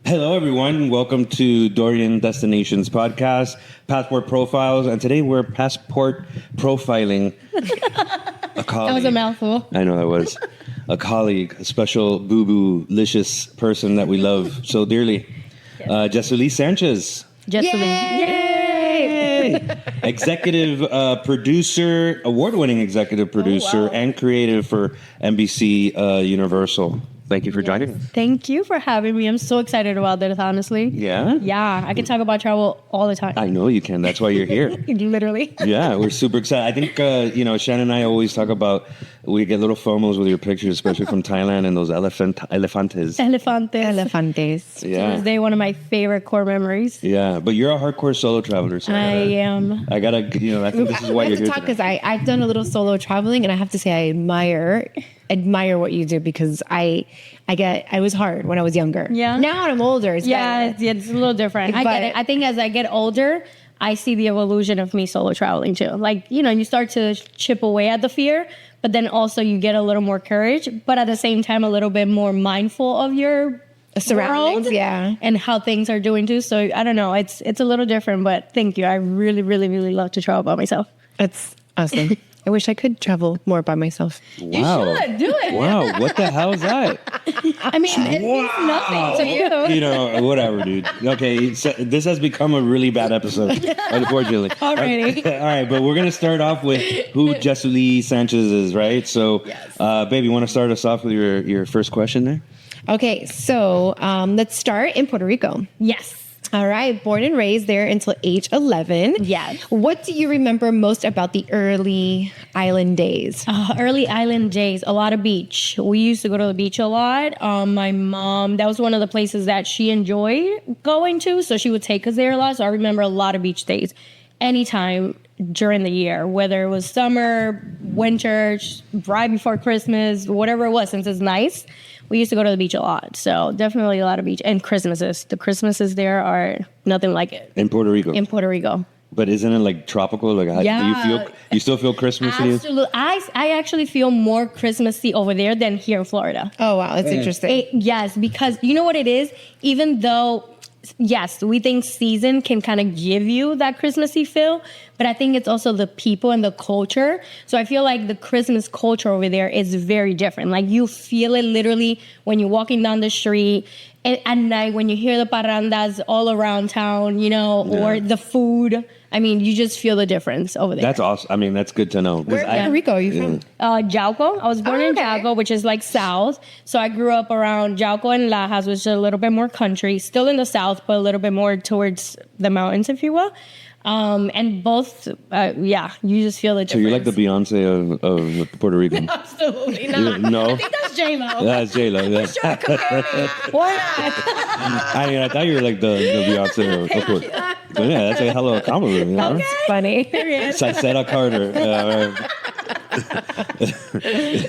Hello, everyone. Welcome to Dorian Destinations podcast, Passport Profiles. And today we're passport profiling a colleague. That was a mouthful. I know that was. A colleague, a special boo-boo-licious person that we love so dearly. Jesulie Sanchez. Jesulie. Yay! Executive producer, award-winning executive producer, and creative for NBC Universal. Thank you for joining us. Thank you for having me. I'm so excited about this, honestly. Yeah? Yeah, I can talk about travel all the time. I know you can. That's why you're here. Literally. Yeah, we're super excited. I think, Shannon and I always talk about, we get little FOMOs with your pictures, especially from Thailand and those elefantes. Elefantes. Yeah. They're one of my favorite core memories. Yeah, but you're a hardcore solo traveler. So I am. I think this is why you're here because I've done a little solo traveling, and I have to say I admire what you do, because it was hard when I was younger. Yeah. Now I'm older. It's better. It's a little different. I get it. I think as I get older, I see the evolution of me solo traveling too. Like, you start to chip away at the fear, but then also you get a little more courage, but at the same time, a little bit more mindful of your surroundings, world, and how things are doing too. So I don't know. It's a little different, but thank you. I really, really, really love to travel by myself. It's awesome. I wish I could travel more by myself. Wow. You should do it. Wow, what the hell is that? I mean, it means nothing to you. Whatever, dude. Okay, so this has become a really bad episode, unfortunately. Alrighty. All right, but we're going to start off with who Jesulie Sanchez is, right? So, babe, you want to start us off with your first question there? Okay, so let's start in Puerto Rico. Yes. All right, born and raised there until age 11. Yes. What do you remember most about the early island days? Early island days, a lot of beach. We used to go to the beach a lot. My mom, that was one of the places that she enjoyed going to, so she would take us there a lot. So I remember a lot of beach days anytime during the year, whether it was summer, winter, right before Christmas, whatever it was, since it's nice. We used to go to the beach a lot. So definitely a lot of beach. And Christmases. The Christmases there are nothing like it. In Puerto Rico? In Puerto Rico. But isn't it like tropical? Like, do you still feel Christmassy? Absolutely. I actually feel more Christmassy over there than here in Florida. Oh, wow. That's interesting. Yes, because you know what it is? Even though, yes, we think season can kind of give you that Christmassy feel, but I think it's also the people and the culture. So I feel like the Christmas culture over there is very different. Like, you feel it literally when you're walking down the street, and at night when you hear the parrandas all around town, or the food. I mean, you just feel the difference over there. That's awesome. I mean, that's good to know. Where in Puerto Rico are you from? Jauco. I was born in Jauco, which is like south. So I grew up around Jauco and Lajas, which is a little bit more country. Still in the south, but a little bit more towards the mountains, if you will. And both, you just feel the difference. So you're like the Beyonce of Puerto Rico. Absolutely not. No? I think that's J-Lo. That's J-Lo. Yeah. What? I thought you were like the Beyonce of Puerto Rico. But yeah, that's a hell of a compliment. You know? Okay. Funny. Sarah Carter.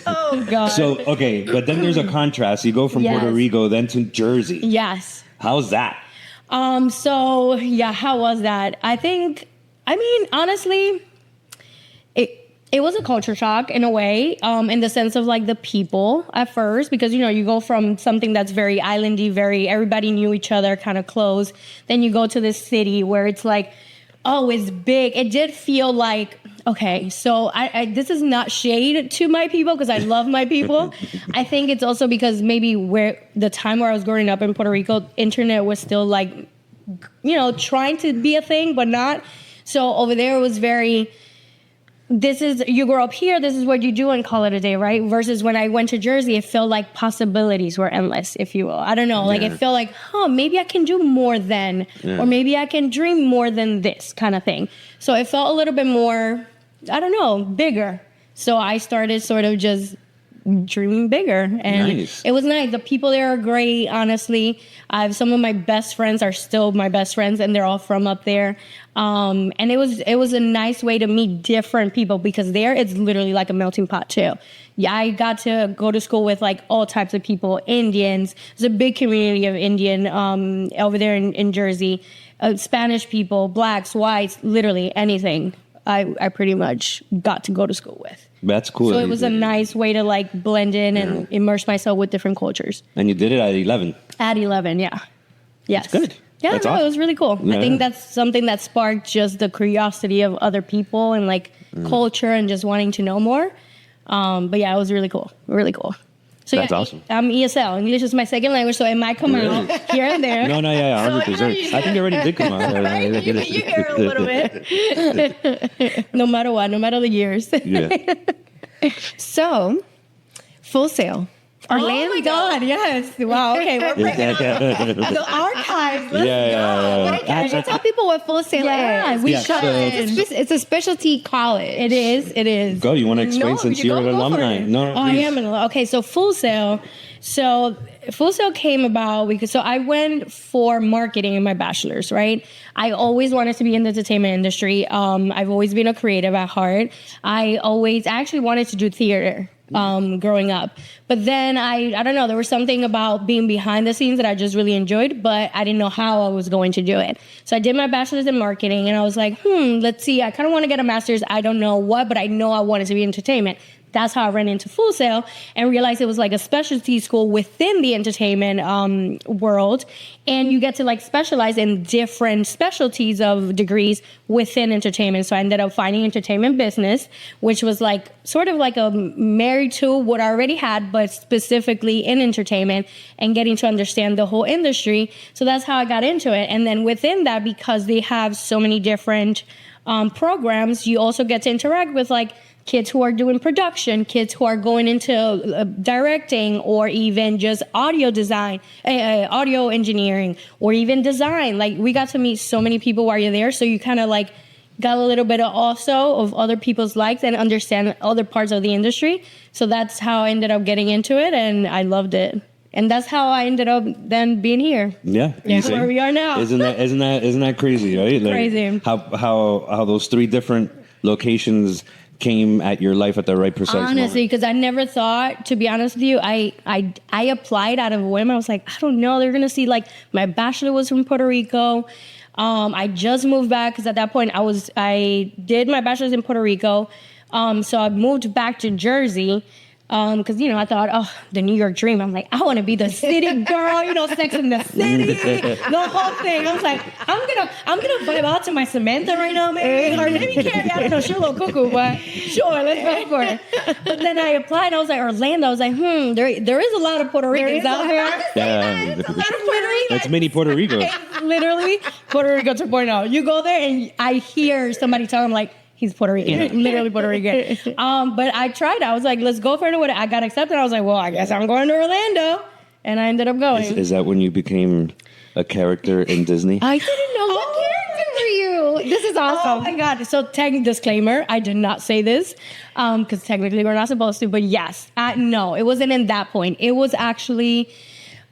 Oh, God. So, okay, but then there's a contrast. You go from Puerto Rico then to Jersey. Yes. How's that? How was that? Honestly, it was a culture shock in a way, in the sense of like the people at first, because, you go from something that's very islandy, everybody knew each other, kind of close. Then you go to this city where it's like, oh, it's big. It did feel like, okay, so I this is not shade to my people, because I love my people. I think it's also because maybe where the time where I was growing up in Puerto Rico, internet was still like, trying to be a thing, but not. So over there it was very, you grow up here, this is what you do and call it a day, right? Versus when I went to Jersey, it felt like possibilities were endless, if you will. I don't know. Like, it felt like, maybe I can do more than, or maybe I can dream more than this kind of thing. So it felt a little bit more, I don't know, bigger. So I started sort of just dreaming bigger, and it was nice. The people there are great, honestly. Some of my best friends are still my best friends, and they're all from up there. And it was a nice way to meet different people, because there it's literally like a melting pot too. Yeah, I got to go to school with like all types of people, Indians. There's a big community of Indian over there in Jersey, Spanish people, blacks, whites, literally anything. I pretty much got to go to school with. That's cool. So it was a nice way to like blend in and immerse myself with different cultures. And you did it at 11? At 11, yeah. Yes. Good. Yeah, That's no, awesome. it was really cool. Yeah. I think that's something that sparked just the curiosity of other people and like culture and just wanting to know more. But yeah, it was really cool. Really cool. So That's yeah, awesome. I'm ESL. English is my second language, so it might come out here and there. No, yeah, 100%. So, you know, I think it already did come out. Right? You hear a little bit. No matter what, no matter the years. Yeah. So, Full Sail. Orlando. Oh my God, yes. Wow, okay. We're bringing out the archives. Let's Yeah. Can you tell people what Full Sail Yeah, is? we Yeah, should. so- It's a specialty college. It is. Go. You want to explain No, since you you're go an for alumni? it. No, Oh, I please. am okay. So Full Sail. So Full Sail came about because I went for marketing in my bachelor's, right? I always wanted to be in the entertainment industry. I've always been a creative at heart. I actually wanted to do theater. Growing up, but then I don't know, there was something about being behind the scenes that I just really enjoyed, but I didn't know how I was going to do it. So I did my bachelor's in marketing, and I was like, let's see, I kind of want to get a master's. I don't know what, but I know I wanted to be entertainment. That's how I ran into Full Sail and realized it was like a specialty school within the entertainment world. And you get to like specialize in different specialties of degrees within entertainment. So I ended up finding entertainment business, which was like sort of like a married to what I already had, but specifically in entertainment and getting to understand the whole industry. So that's how I got into it. And then within that, because they have so many different programs, you also get to interact with like kids who are doing production, kids who are going into directing, or even just audio design, audio engineering, or even design. Like we got to meet so many people while you're there. So you kind of like got a little bit of other people's likes and understand other parts of the industry. So that's how I ended up getting into it, and I loved it. And that's how I ended up then being here. Yeah. That's where we are now. Isn't that crazy, right? Like Crazy. How those three different locations came at your life at the right precise Honestly, moment. because I never thought, to be honest with you, I applied out of a whim. I was like, I don't know, they're gonna see like my bachelor was from Puerto Rico. I just moved back because at that point I did my bachelor's in Puerto Rico. So I moved back to Jersey. Because I thought, the New York dream. I'm like, I want to be the city girl, Sex in the City, the whole thing. I was like, I'm gonna vibe out to my Samantha right now, maybe, or maybe Carrie. I don't know, she's a little cuckoo, but sure, let's go for it. But then I applied. I was like, Orlando. I was like, there is a lot of Puerto Ricans out there. Yeah. It's a lot of Puerto Ricans. That's mini Puerto Rico. It's literally Puerto Rico 2.0. You go there and I hear somebody tell them like, he's Puerto Rican, literally Puerto Rican. But I tried. I was like, let's go for it. I got accepted. I was like, well, I guess I'm going to Orlando. And I ended up going. Is that when you became a character in Disney? I didn't know what character were you. This is awesome. Oh my God. So disclaimer, I did not say this because technically we're not supposed to. But yes, no, it wasn't in that point. It was actually...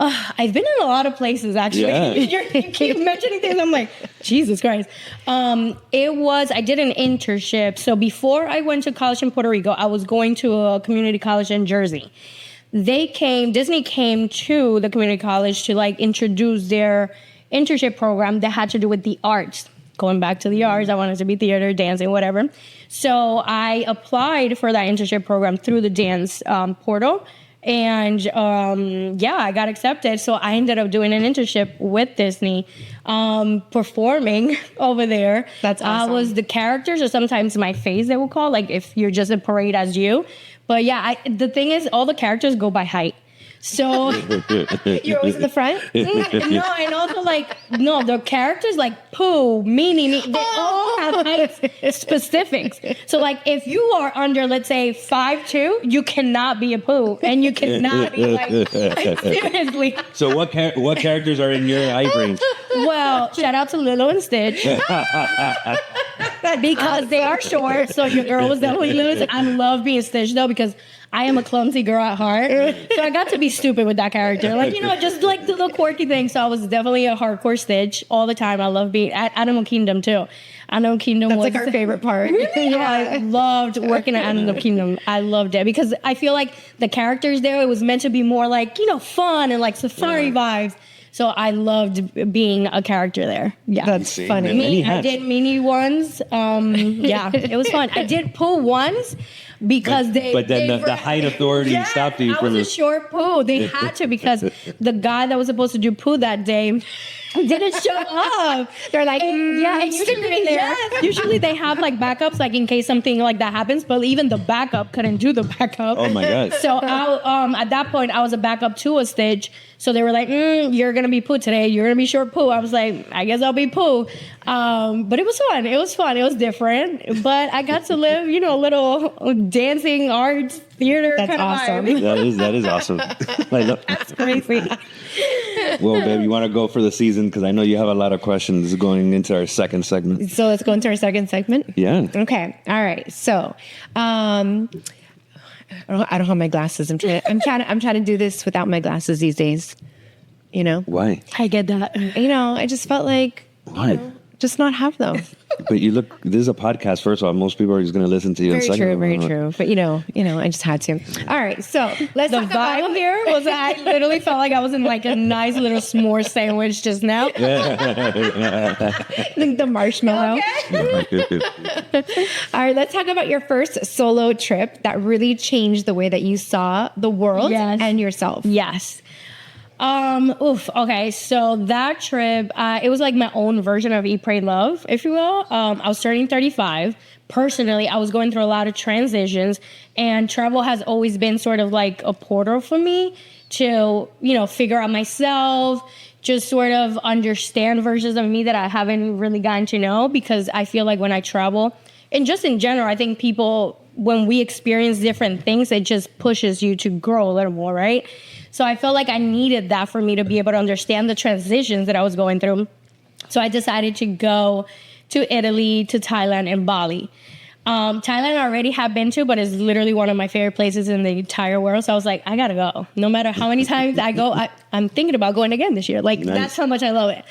I've been in a lot of places, actually. Yeah. You keep mentioning things. I'm like, Jesus Christ. I did an internship. So before I went to college in Puerto Rico, I was going to a community college in Jersey. Disney came to the community college to like introduce their internship program that had to do with the arts. Going back to the arts, I wanted to be theater, dancing, whatever. So I applied for that internship program through the dance portal. And I got accepted. So I ended up doing an internship with Disney, performing over there. That's awesome. I was the characters, or sometimes my face, they will call, like if you're just in parade as you. But yeah, the thing is, all the characters go by height. So You're always in the front? no, and also the characters like Pooh, Minnie, they all have height specifics. So like if you are under, let's say 5'2", you cannot be a Pooh, and you cannot be like seriously. So what characters are in your height range? Well, shout out to Lilo and Stitch. Because they are short, so your girl was definitely Lilo and Stitch. I love being Stitch though, because I am a clumsy girl at heart. So I got to be stupid with that character. Like, just like the little quirky thing. So I was definitely a hardcore Stitch all the time. I love being at Animal Kingdom too. Animal Kingdom That's was like our favorite part. Yeah, I loved working at Animal Kingdom. I loved it because I feel like the characters there, it was meant to be more like, fun and like safari vibes. So I loved being a character there. Yeah. That's funny. Many I hats. did Minnie ones. Yeah, it was fun. I did Pooh once, because But then the height authority stopped you I from was a short poo. They had to because the guy that was supposed to do poo that day didn't show up. They're like, And usually they have like backups, like in case something like that happens. But even the backup couldn't do the backup. Oh my God. So at that point, I was a backup to a stage. So they were like, "You're gonna be poo today. You're gonna be short poo." I was like, "I guess I'll be poo." But it was fun. It was fun. It was different. But I got to live, a little dancing, arts, theater. That's kind awesome. Of vibe. That is awesome. That's crazy. Well, babe, you want to go for the season? Because I know you have a lot of questions going into our second segment. So let's go into our second segment. Yeah. Okay. All right. So, I don't have my glasses. I'm trying to do this without my glasses these days. Why? I get that. I just felt like Why? just not have them. But you look. This is a podcast. First of all, most people are just going to listen to you. Very true. Very true. But I just had to. All right. So let's The talk vibe about here was I literally felt like I was in like a nice little s'more sandwich just now. the marshmallow. All right. Let's talk about your first solo trip that really changed the way that you saw the world and yourself. Yes. Okay. So that trip, it was like my own version of Eat, Pray, Love, if you will. I was turning 35. Personally, I was going through a lot of transitions, and travel has always been sort of like a portal for me to, figure out myself, just sort of understand versions of me that I haven't really gotten to know, because I feel like when I travel, and just in general, I think people, when we experience different things, it just pushes you to grow a little more, right? So I felt like I needed that for me to be able to understand the transitions that I was going through. So I decided to go to Italy, to Thailand, and Bali. Thailand I already have been to, but it's literally one of my favorite places in the entire world. So I was like, I gotta go. No matter how many times I go, I'm thinking about going again this year. Like, that's how much I love it.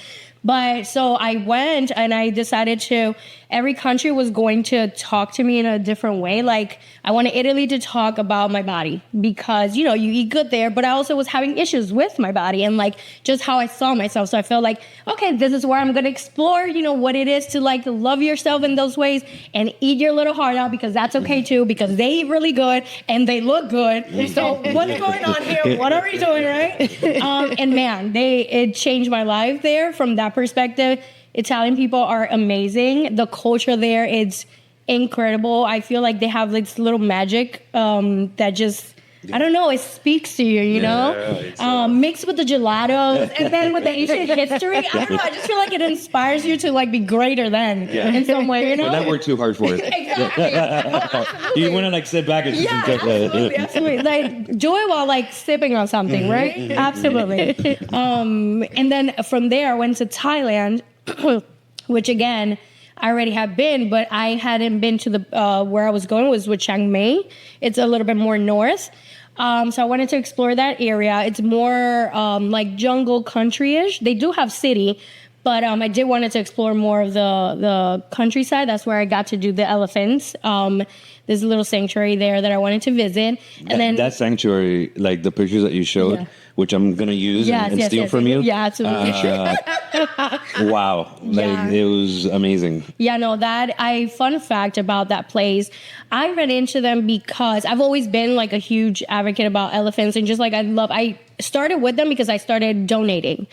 But so I went and I decided to, every country was going to talk to me in a different way. Like, I wanted Italy to talk about my body because, you eat good there, but I also was having issues with my body and like just how I saw myself. So I felt like, okay, this is where I'm going to explore, what it is to like love yourself in those ways and eat your little heart out, because that's okay too, because they eat really good and they look good. So what's going on here? What are we doing, right? And man, it changed my life there from that perspective. Italian people are amazing. The culture there is incredible. I feel like they have this little magic that just, I don't know, it speaks to you, know? Mixed with the gelatos and then with the ancient history. I don't know, I just feel like it inspires you to like be greater than in some way, you know? But that worked too hard for it. Exactly. You want to like sit back and just absolutely. Like do it while like sipping on something, right? Absolutely. And then from there I went to Thailand, which again, I already have been, but I hadn't been to the where I was going was with Chiang Mai. It's a little bit more north. So I wanted to explore that area. It's more like jungle country-ish. They do have city, but I did wanted to explore more of the countryside. That's where I got to do the elephants. There's a little sanctuary there that I wanted to visit. And then that sanctuary, like the pictures that you showed, which I'm going to use and steal from you. Yeah, absolutely. Wow. Like, it was amazing. Yeah, no, fun fact about that place, I ran into them because I've always been like a huge advocate about elephants, and just like I started with them because I started donating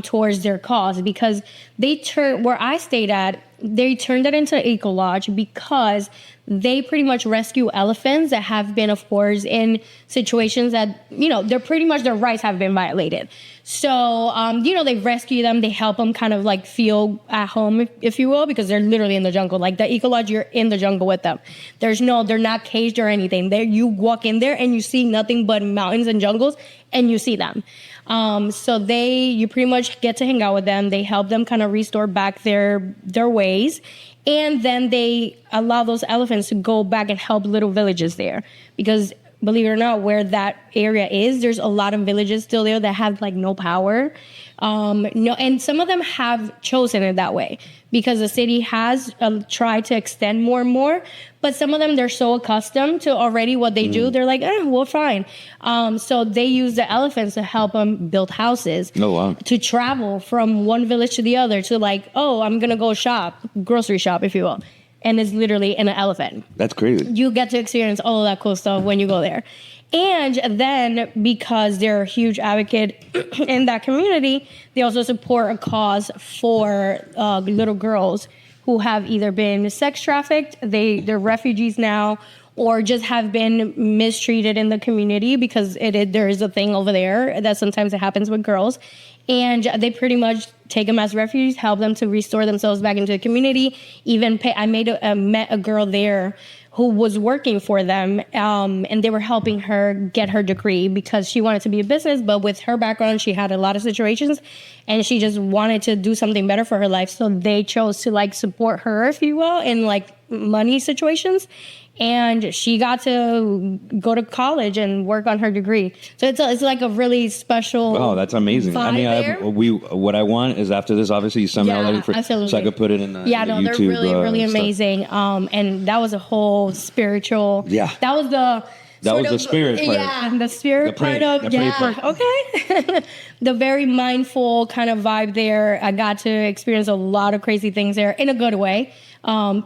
towards their cause, because where I stayed at, they turned it into an eco lodge because they pretty much rescue elephants that have been, of course, in situations that, they're pretty much their rights have been violated. So, they rescue them, they help them kind of like feel at home, if you will, because they're literally in the jungle. Like the eco lodge, you're in the jungle with them. They're not caged or anything. You walk in there and you see nothing but mountains and jungles, and you see them. So you pretty much get to hang out with them. They help them kind of restore back their ways. And then they allow those elephants to go back and help little villages there. Because believe it or not, where that area is, there's a lot of villages still there that have like no power. And some of them have chosen it that way because the city has tried to extend more and more. But some of them, they're so accustomed to already what they do. They're like, we're fine. So they use the elephants to help them build houses. Oh, wow. To travel from one village to the other, to like, I'm going to go grocery shop, if you will. and it's literally an elephant. That's crazy. You get to experience all of that cool stuff when you go there. And then because they're a huge advocate in that community, they also support a cause for little girls who have either been sex trafficked, they're refugees now, or just have been mistreated in the community, because there is a thing over there that sometimes it happens with girls. And they pretty much take them as refugees, help them to restore themselves back into the community. Even I met a girl there who was working for them, and they were helping her get her degree because she wanted to be a business, but with her background, she had a lot of situations, and she just wanted to do something better for her life. So they chose to like support her, if you will, in like money situations. And she got to go to college and work on her degree. So it's like a really special. Oh, that's amazing. I mean, what I want is after this, obviously, you send me all that information so I could put it in the YouTube. They're really, really amazing. And that was a whole spiritual. Yeah. That was the spirit part. Yeah, the spirit part of part. Okay. The very mindful kind of vibe there. I got to experience a lot of crazy things there in a good way.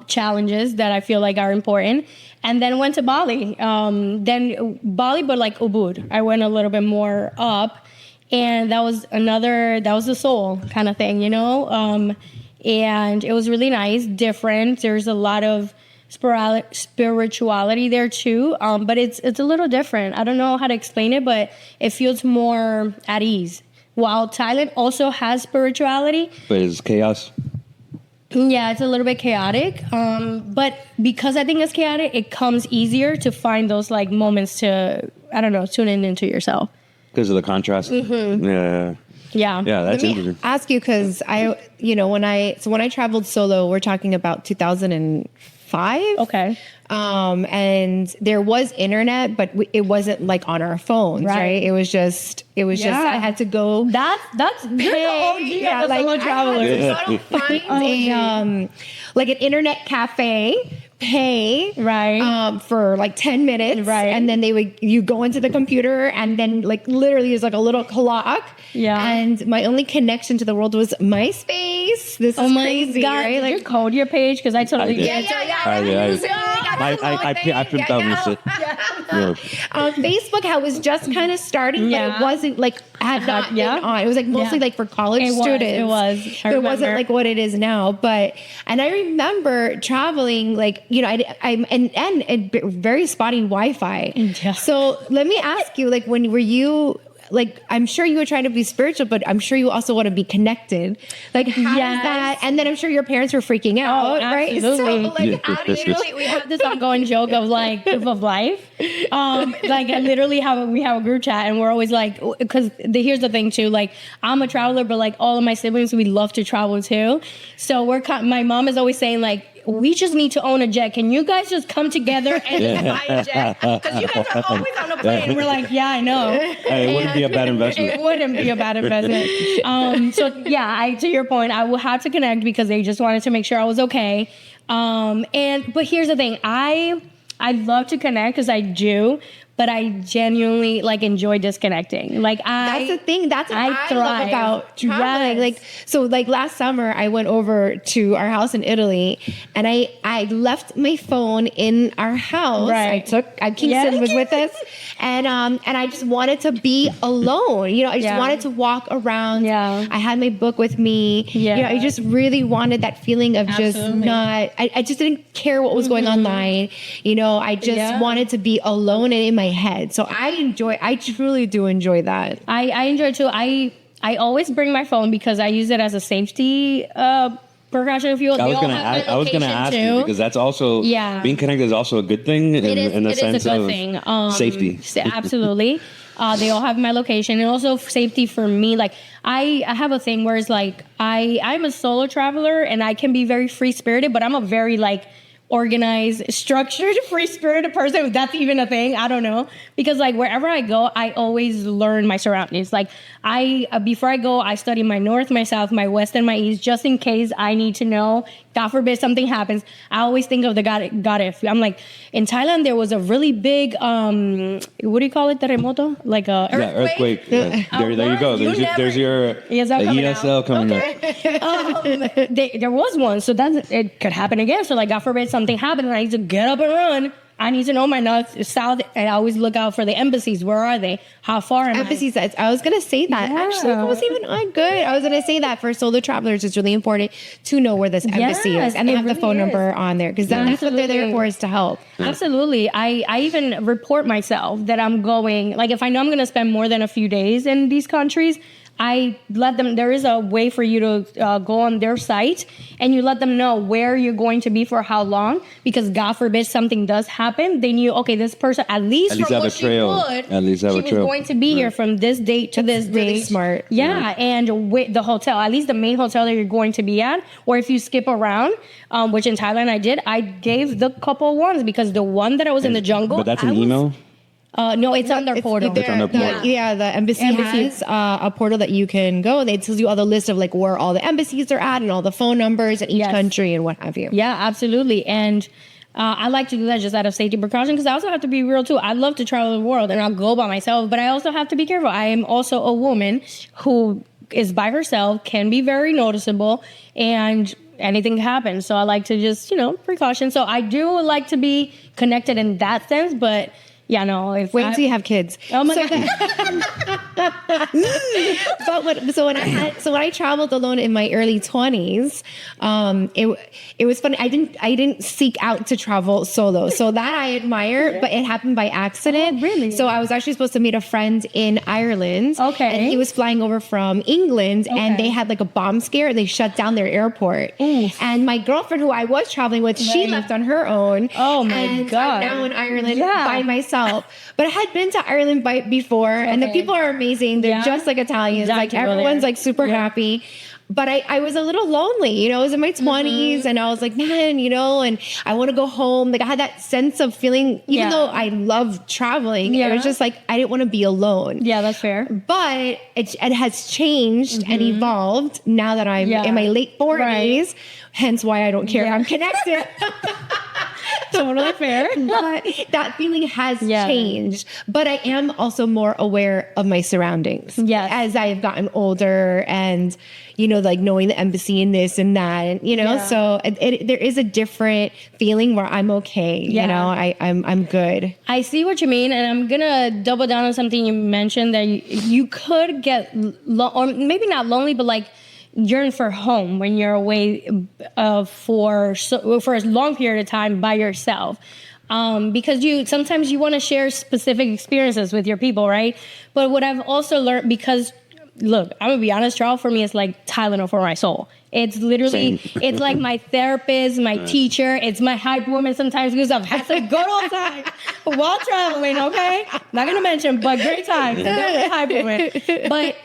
Challenges that I feel like are important. And then went to Bali. Then Bali, but like Ubud. I went a little bit more up. And that was the soul kind of thing, you know? And it was really nice, different. There's a lot of spirituality there too. But it's a little different. I don't know how to explain it, but it feels more at ease. While Thailand also has spirituality. But it's chaos. Yeah, it's a little bit chaotic. But because I think it's chaotic, it comes easier to find those like moments to, I don't know, tune into yourself. Because of the contrast. Mm-hmm. Yeah, that's interesting. Let me ask you, because when I traveled solo, we're talking about 2005. Okay. And there was internet, but it wasn't like on our phones, right? It was just I had to go. That's big. Yeah, like travelers. I don't find like an internet cafe. Pay for like 10 minutes, and then you go into the computer, and then like literally is like a little clock, and my only connection to the world was MySpace. This is crazy, right? Like, you code your page, because I totally did. I pimped out this shit. Facebook was just kind of starting, but it wasn't like had not been on. It was like mostly like for college students. It was. It wasn't like what it is now. And I remember traveling like. And very spotty Wi-Fi. Yeah. So let me ask you, like, when were you, like, I'm sure you were trying to be spiritual, but I'm sure you also want to be connected. Like, how does that, and then I'm sure your parents were freaking out, right? So, like, how do you, we have this ongoing joke of, like, proof of life. Like, I literally we have a group chat, and we're always like, because here's the thing, too, like, I'm a traveler, but, like, all of my siblings, we love to travel, too. So my mom is always saying, like, we just need to own a jet. Can you guys just come together and buy a jet? Because you guys are always on a plane. We're like, yeah, I know. It wouldn't be a bad investment. It wouldn't be a bad investment. To your point, I will have to connect because they just wanted to make sure I was okay. But here's the thing. I love to connect because I do, but I genuinely like enjoy disconnecting. Like that's the thing. That's what I love about traveling. Yes. Like last summer, I went over to our house in Italy, and I left my phone in our house. Right. Kingston was with us, and I just wanted to be alone. I just wanted to walk around. Yeah. I had my book with me. Yeah. I just really wanted that feeling of just not. I just didn't care what was going online. I just wanted to be alone and in my head. So I truly do enjoy that. I enjoy too. I always bring my phone because I use it as a safety precaution. If you will. I was gonna ask you, because that's also being connected is also a good thing in the sense of safety. Absolutely. They all have my location, and also safety for me. Like I have a thing where it's like I'm a solo traveler and I can be very free spirited, but I'm a very like organized, structured, free-spirited person, if that's even a thing. I don't know. Because like wherever I go, I always learn my surroundings. Like before I go, I study my north, my south, my west, and my east, just in case I need to know. God forbid something happens. I always think of the God if. I'm like, in Thailand, there was a really big, what do you call it? Terremoto? Like a earthquake. Yeah. There you go. There's your ESL coming out. There was one, so it could happen again. So like, God forbid something happened and I need to get up and run. I need to know my north, south, and I always look out for the embassies. Where are they? How far am embassies, I was going to say that. Yeah. Actually, that was even good. I was going to say that for solo travelers, it's really important to know where this embassy is. And they have the phone number on there because that's what they're there for, is to help. Absolutely. I even report myself that I'm going, like if I know I'm going to spend more than a few days in these countries, I let them, there is a way for you to go on their site and you let them know where you're going to be for how long, because God forbid something does happen, they knew, okay, this person, at least from what she would, she was going to be here from this date to this date. Really smart. Yeah, and with the hotel, at least the main hotel that you're going to be at, or if you skip around, which in Thailand I did, I gave the couple ones because the one that I was in the jungle. But that's an email? No, it's on their portal. It's on their portal. The embassy has a portal that you can go. They tell you all the list of like where all the embassies are at and all the phone numbers in each country and what have you. Yeah, absolutely. And I like to do that just out of safety precaution because I also have to be real too. I love to travel the world and I'll go by myself, but I also have to be careful. I am also a woman who is by herself, can be very noticeable, and anything can happen. So I like to just, precaution. So I do like to be connected in that sense, but yeah, no. Wait until you have kids. Oh my God. But when I traveled alone in my early 20s, it was funny. I didn't seek out to travel solo. So that I admire, but it happened by accident. Oh, really? So I was actually supposed to meet a friend in Ireland. Okay. And he was flying over from England, and they had like a bomb scare. They shut down their airport. Oof. And my girlfriend, who I was traveling with, she left on her own. Oh my God. I'm now in Ireland by myself. But I had been to Ireland before, and the people are amazing. They're just like Italians. Like everyone's like super happy. But I was a little lonely, I was in my 20s and I was like, man, and I want to go home. Like I had that sense of feeling, even though I love traveling, it was just like, I didn't want to be alone. Yeah, that's fair. But it has changed and evolved now that I'm in my late 40s, hence why I don't care if I'm connected. Totally fair. But that feeling has changed. But I am also more aware of my surroundings. Yes. As I have gotten older and, like knowing the embassy and this and that, and, so there is a different feeling where I'm okay. I'm good. I see what you mean. And I'm going to double down on something you mentioned that you could get, or maybe not lonely, but like, yearn for home when you're away for a long period of time by yourself, because sometimes you want to share specific experiences with your people, right? But what I've also learned, because look, I'm gonna be honest, travel for me is like Tylenol for my soul. It's literally, it's like my therapist, my teacher. It's my hype woman sometimes because I've had some good old time while traveling. Okay, not gonna mention, but great times. Hype woman, but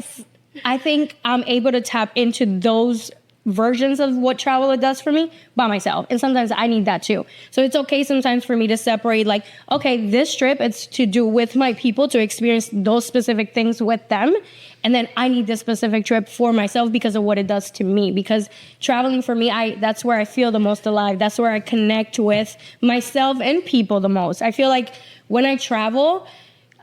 I think I'm able to tap into those versions of what travel does for me by myself. And sometimes I need that too. So it's okay sometimes for me to separate, like, okay, this trip, it's to do with my people, to experience those specific things with them. And then I need this specific trip for myself because of what it does to me. Because traveling for me, that's where I feel the most alive. That's where I connect with myself and people the most. I feel like when I travel,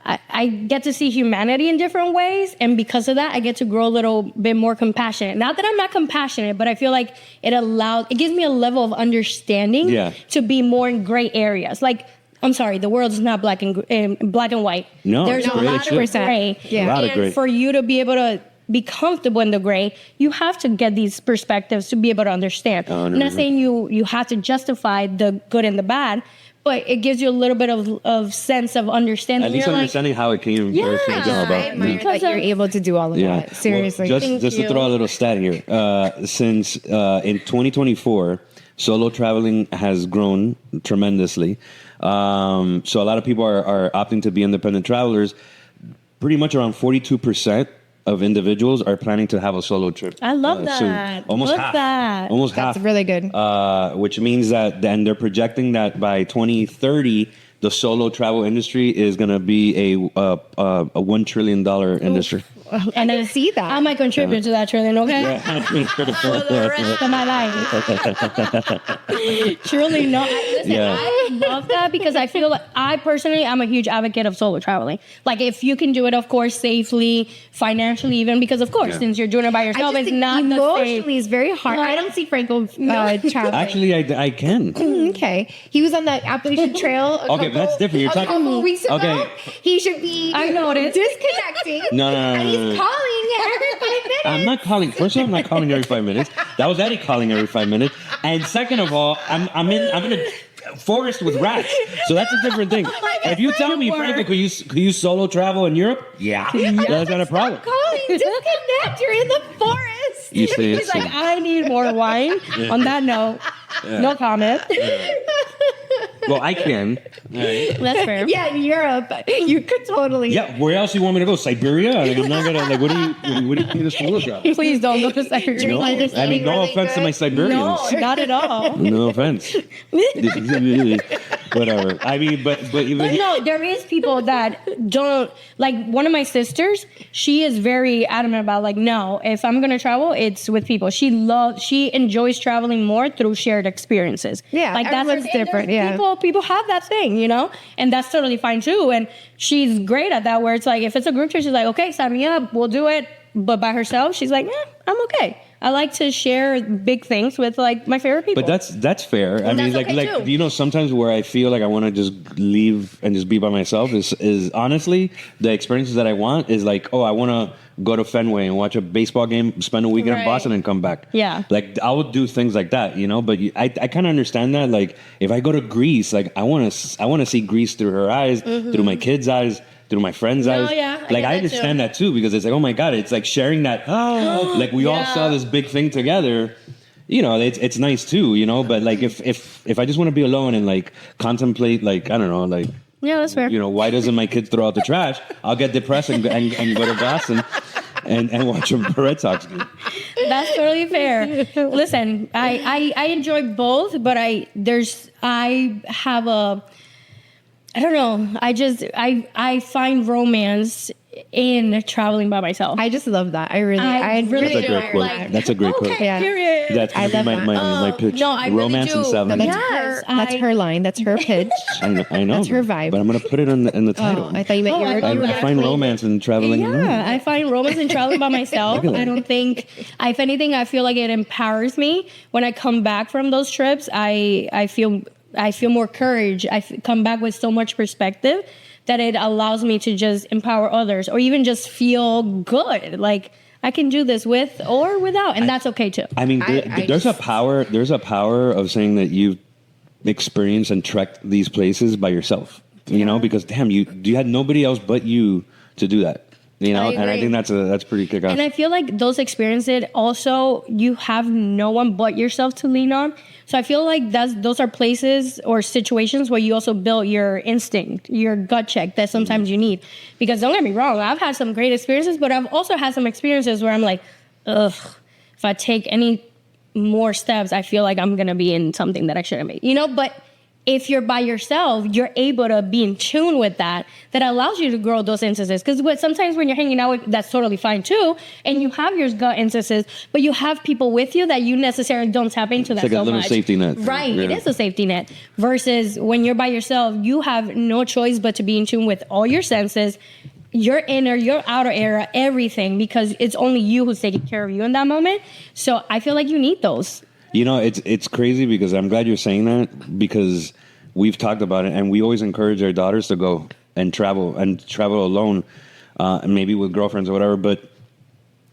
I get to see humanity in different ways. And because of that, I get to grow a little bit more compassionate. Not that I'm not compassionate, but I feel like it gives me a level of understanding to be more in gray areas. Like, I'm sorry, the world is not black and white. No, there's a lot of gray. Yeah. A lot of gray. For you to be able to be comfortable in the gray, you have to get these perspectives to be able to understand. I'm not saying you have to justify the good and the bad, but it gives you a little bit of sense of understanding. At least understanding how it came. I admire that you're able to do all of that. Seriously. Well, just to throw a little stat here. Since in 2024, solo traveling has grown tremendously. So a lot of people are opting to be independent travelers. Pretty much around 42% of individuals are planning to have a solo trip. I love that. Soon. Almost half. Almost half. That's really good. Which means that then they're projecting that by 2030, the solo travel industry is going to be a $1 trillion industry. And I can see that. I might contribute to that trillion, okay? For the rest of my life. Truly not. Listen, I love that because I feel like I'm a huge advocate of solo traveling. Like if you can do it, of course, safely, financially even, because of course, since you're doing it by yourself, it's not emotionally it's very hard. I don't see Franco traveling. Actually, I can. Okay. He was on the Appalachian Trail but that's different. You're talking a couple weeks ago. Okay. He should be disconnecting. No. And he's calling every 5 minutes. I'm not calling. First of all, I'm not calling every 5 minutes. That was Eddie calling every 5 minutes. And second of all, I'm in a forest with rats, so that's a different thing. If you tell me, Franco, could you solo travel in Europe? Yeah, that's not a problem. Stop calling. Disconnect. You're in the forest. You see, He's like, I need more wine. On that note, no comment. Well, I can. That's fair. Yeah, in Europe, you could totally. Yeah, where else do you want me to go? Siberia? Like, I'm not gonna. Like, what do you need us to look at? Please don't go to Siberia. No, I mean, no offense to my Siberians. No, not at all. No offense. Whatever. I mean, but even. But no, there is people that don't like. One of my sisters, she is very adamant about like, no, if I'm gonna travel, it's with people. She enjoys traveling more through shared experiences. Yeah, like that's everyone's different. Yeah, people have that thing, and that's totally fine too. And she's great at that. Where it's like, if it's a group trip, she's like, okay, sign me up, we'll do it. But by herself, she's like, I'm okay. I like to share big things with like my favorite people. But that's fair. I mean, that's okay too. Sometimes where I feel like I want to just leave and just be by myself is honestly the experiences that I want is like, I want to go to Fenway and watch a baseball game, spend a weekend in Boston and come back. Yeah. Like I would do things like that, but I kind of understand that. Like if I go to Greece, like I want to see Greece through her eyes, through my kids' eyes, through my friends' eyes. Yeah, like I understand that too because it's like, oh my God, it's like sharing that. Like we all saw this big thing together. It's nice too. But like if I just want to be alone and like contemplate, like I don't know, like. Yeah, that's fair. Why doesn't my kid throw out the trash? I'll get depressed and go to Boston and watch a Red Sox game. That's totally fair. Listen, I enjoy both, but I don't know. I find romance in traveling by myself. I just love that. I really That's a great quote. That's a great quote. Yeah. Period. That's my pitch. No, I really romance do. and seven. That's her line. That's her pitch. I know. That's her vibe. But I'm gonna put it in the title. I thought you meant I find romance in traveling. Yeah, I find romance in traveling by myself. I don't think, if anything, I feel like it empowers me. When I come back from those trips, I feel more courage. Come back with so much perspective that it allows me to just empower others or even just feel good. Like I can do this with or without, and that's okay too. I mean, there's a power of saying that you've experienced and trekked these places by yourself, because damn, you had nobody else but you to do that. And I think that's pretty kick-ass. And I feel like those experiences also, you have no one but yourself to lean on. So I feel like those are places or situations where you also build your instinct, your gut check that sometimes you need. Because don't get me wrong, I've had some great experiences, but I've also had some experiences where I'm like, ugh, if I take any more steps, I feel like I'm going to be in something that I shouldn't be. But if you're by yourself, you're able to be in tune with that allows you to grow those instances. Because sometimes when you're hanging out with, that's totally fine too, and you have your gut instances, but you have people with you that you necessarily don't tap into that so much. It's like a little safety net. Right, It is a safety net. Versus when you're by yourself, you have no choice but to be in tune with all your senses, your inner, your outer area, everything, because it's only you who's taking care of you in that moment. So I feel like you need those. It's crazy because I'm glad you're saying that because we've talked about it and we always encourage our daughters to go and travel alone, and maybe with girlfriends or whatever. But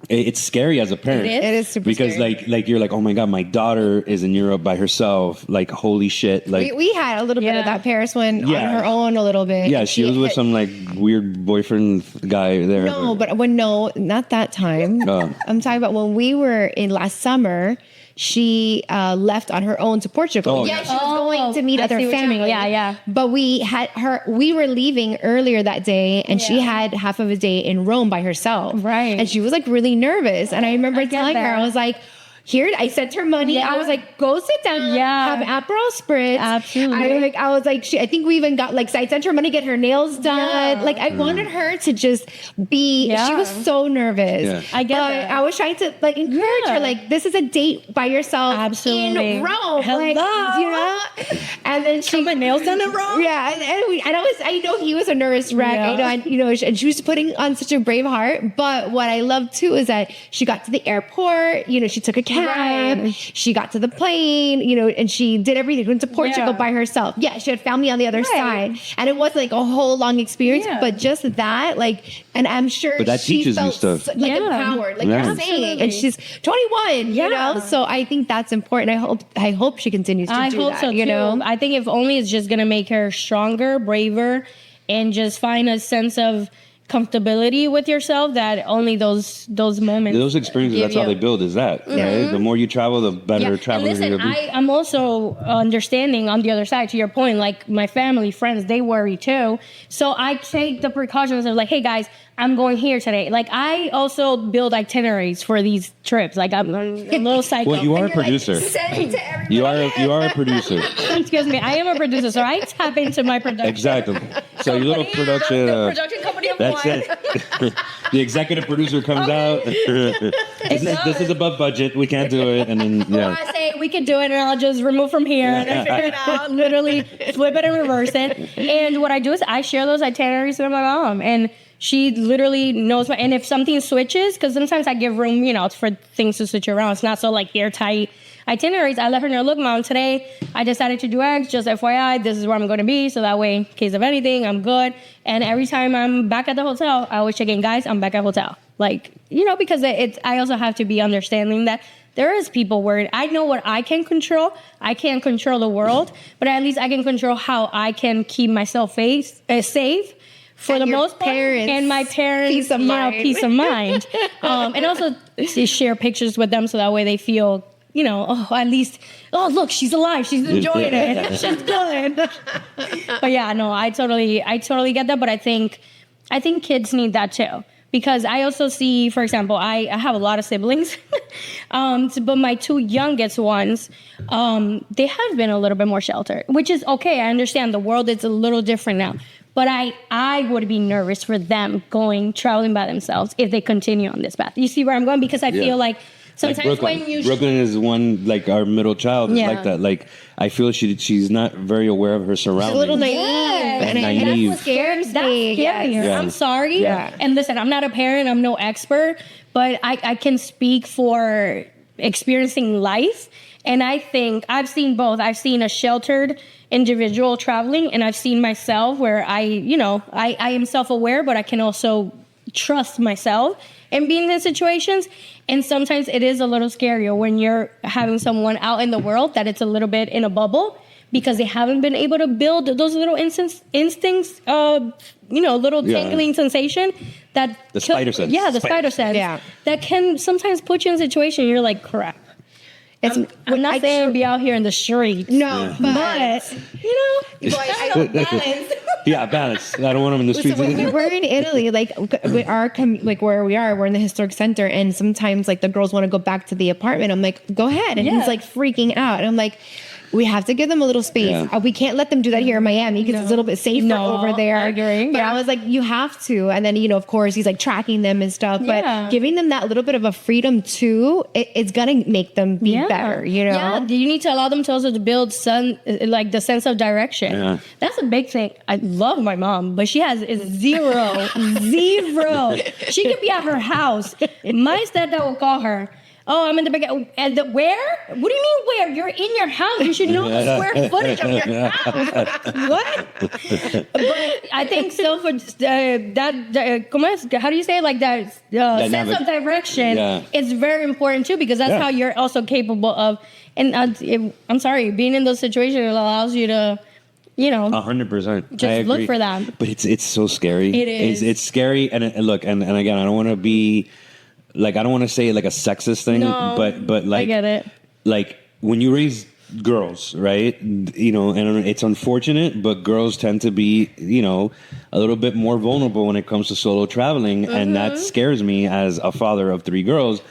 it's scary as a parent. It is super because scary. like you're like, oh my God, my daughter is in Europe by herself. Like holy shit! Like we had a little bit of that. Paris went on her own a little bit. Yeah, she was with some like weird boyfriend guy there. No, not that time. I'm talking about when we were in last summer. she left on her own to Portugal. Oh, Yeah, yeah. she was going to meet I other see what you mean. family. Yeah. But we were leaving earlier that day, and she had half of a day in Rome by herself. Right. And she was like really nervous. And I remember telling her, I was like, here, I sent her money. Yeah. I was like, go sit down. Yeah. Have Aperol Spritz. Absolutely. I was like, I think we even got like, I sent her money to get her nails done. Yeah. Like, I wanted her to just be. Yeah. She was so nervous. Yeah. I get but that. I was trying to like encourage her. Like, this is a date by yourself Absolutely. in Rome. Hello. Like, you know. And then she my nails done in Rome. Yeah, I know he was a nervous wreck. Yeah. I know, and she was putting on such a brave heart. But what I love too is that she got to the airport. She took a cab. Right. She got to the plane. And she did everything. Went to Portugal by herself. Yeah, she had family on the other side, and it wasn't like a whole long experience. Yeah. But just that, like, and I'm sure. But that she teaches you felt stuff. like Yeah. empowered, like Yeah. you're saying, and she's 21. Yeah. So I think that's important. I hope she continues to do hope that. so too. I think if only it's just gonna make her stronger, braver, and just find a sense of comfortability with yourself that only those moments. Those experiences, that's how they build, is that. Right? The more you travel, the better traveler And listen, you're going to be. I'm also understanding on the other side, to your point, like my family, friends, they worry too. So I take the precautions of like, hey guys, I'm going here today. Like I also build itineraries for these trips. Like I'm a little psycho. Well, you are a producer. Send to everybody. You are a producer. Excuse me, I am a producer, so I tap into my production. Exactly. So your little production. The production company of That's one. it. The executive producer comes out. This is above budget. We can't do it. And then, Or yeah. I say we can do it, and I'll just remove from here and I figure it out. Literally flip it and reverse it. And what I do is I share those itineraries with my mom, and she literally knows and if something switches, because sometimes I give room, for things to switch around. It's not so like airtight itineraries. I let her know, look, mom, today I decided to do X, just FYI, this is where I'm going to be. So that way, in case of anything, I'm good. And every time I'm back at the hotel, I always check in, guys, I'm back at hotel. Like, because I also have to be understanding that there is people worried. I know what I can control. I can't control the world, but at least I can control how I can keep myself safe. For And the your most part, parents' and my parents' peace of mind. peace of mind. And also to share pictures with them so that way they feel, at least, look, she's alive. She's enjoying it. She's good. But yeah, no, I totally get that. But I think kids need that too. Because I also see, for example, I have a lot of siblings, but my two youngest ones, they have been a little bit more sheltered, which is okay. I understand the world is a little different now. But I would be nervous for them traveling by themselves if they continue on this path. You see where I'm going? Because I feel like sometimes when you... Brooklyn is one, like our middle child is like that. Like, I feel she's not very aware of her surroundings. She's a little naive. Yes. Naive. That's what scares me. That's scary. Yeah. I'm sorry. Yeah. And listen, I'm not a parent. I'm no expert. But I can speak for experiencing life. And I think I've seen both. I've seen a sheltered individual traveling, and I've seen myself where I am self-aware, but I can also trust myself and being in situations. And sometimes it is a little scarier when you're having someone out in the world that it's a little bit in a bubble because they haven't been able to build those little instincts, little tingling sensation that The spider sense. Yeah, the spider sense. Yeah. That can sometimes put you in a situation you're like, crap. I'm not saying be out here in the streets. No, but Yeah, balance. I don't want them in the streets. when we were in Italy, like with our where we are, we're in the historic center, and sometimes like the girls want to go back to the apartment. I'm like, go ahead, and he's like freaking out, and I'm like, we have to give them a little space. Yeah. We can't let them do that here in Miami because it's a little bit safer over there. I agree. But I was like, you have to. And then, of course, he's like tracking them and stuff. Yeah. But giving them that little bit of a freedom too, it's going to make them be better, Yeah, you need to allow them to also build the sense of direction. Yeah. That's a big thing. I love my mom, but she has zero. She could be at her house. My stepdad will call her. Oh, I'm in the back. Where? What do you mean where? You're in your house. You should know the square footage of your house. What? But I think so for how do you say it? Like that sense of direction is very important too, because that's how you're also capable of. And I'm sorry, being in those situations allows you to, 100%. just look for them. But it's so scary. It is. It's scary. And look, and again, I don't want to be like, I don't want to say like a sexist thing, No, but like, I get it. like when you raise girls, right? You know, and it's unfortunate, but girls tend to be, you know, a little bit more vulnerable when it comes to solo traveling, and that scares me as a father of 3 girls.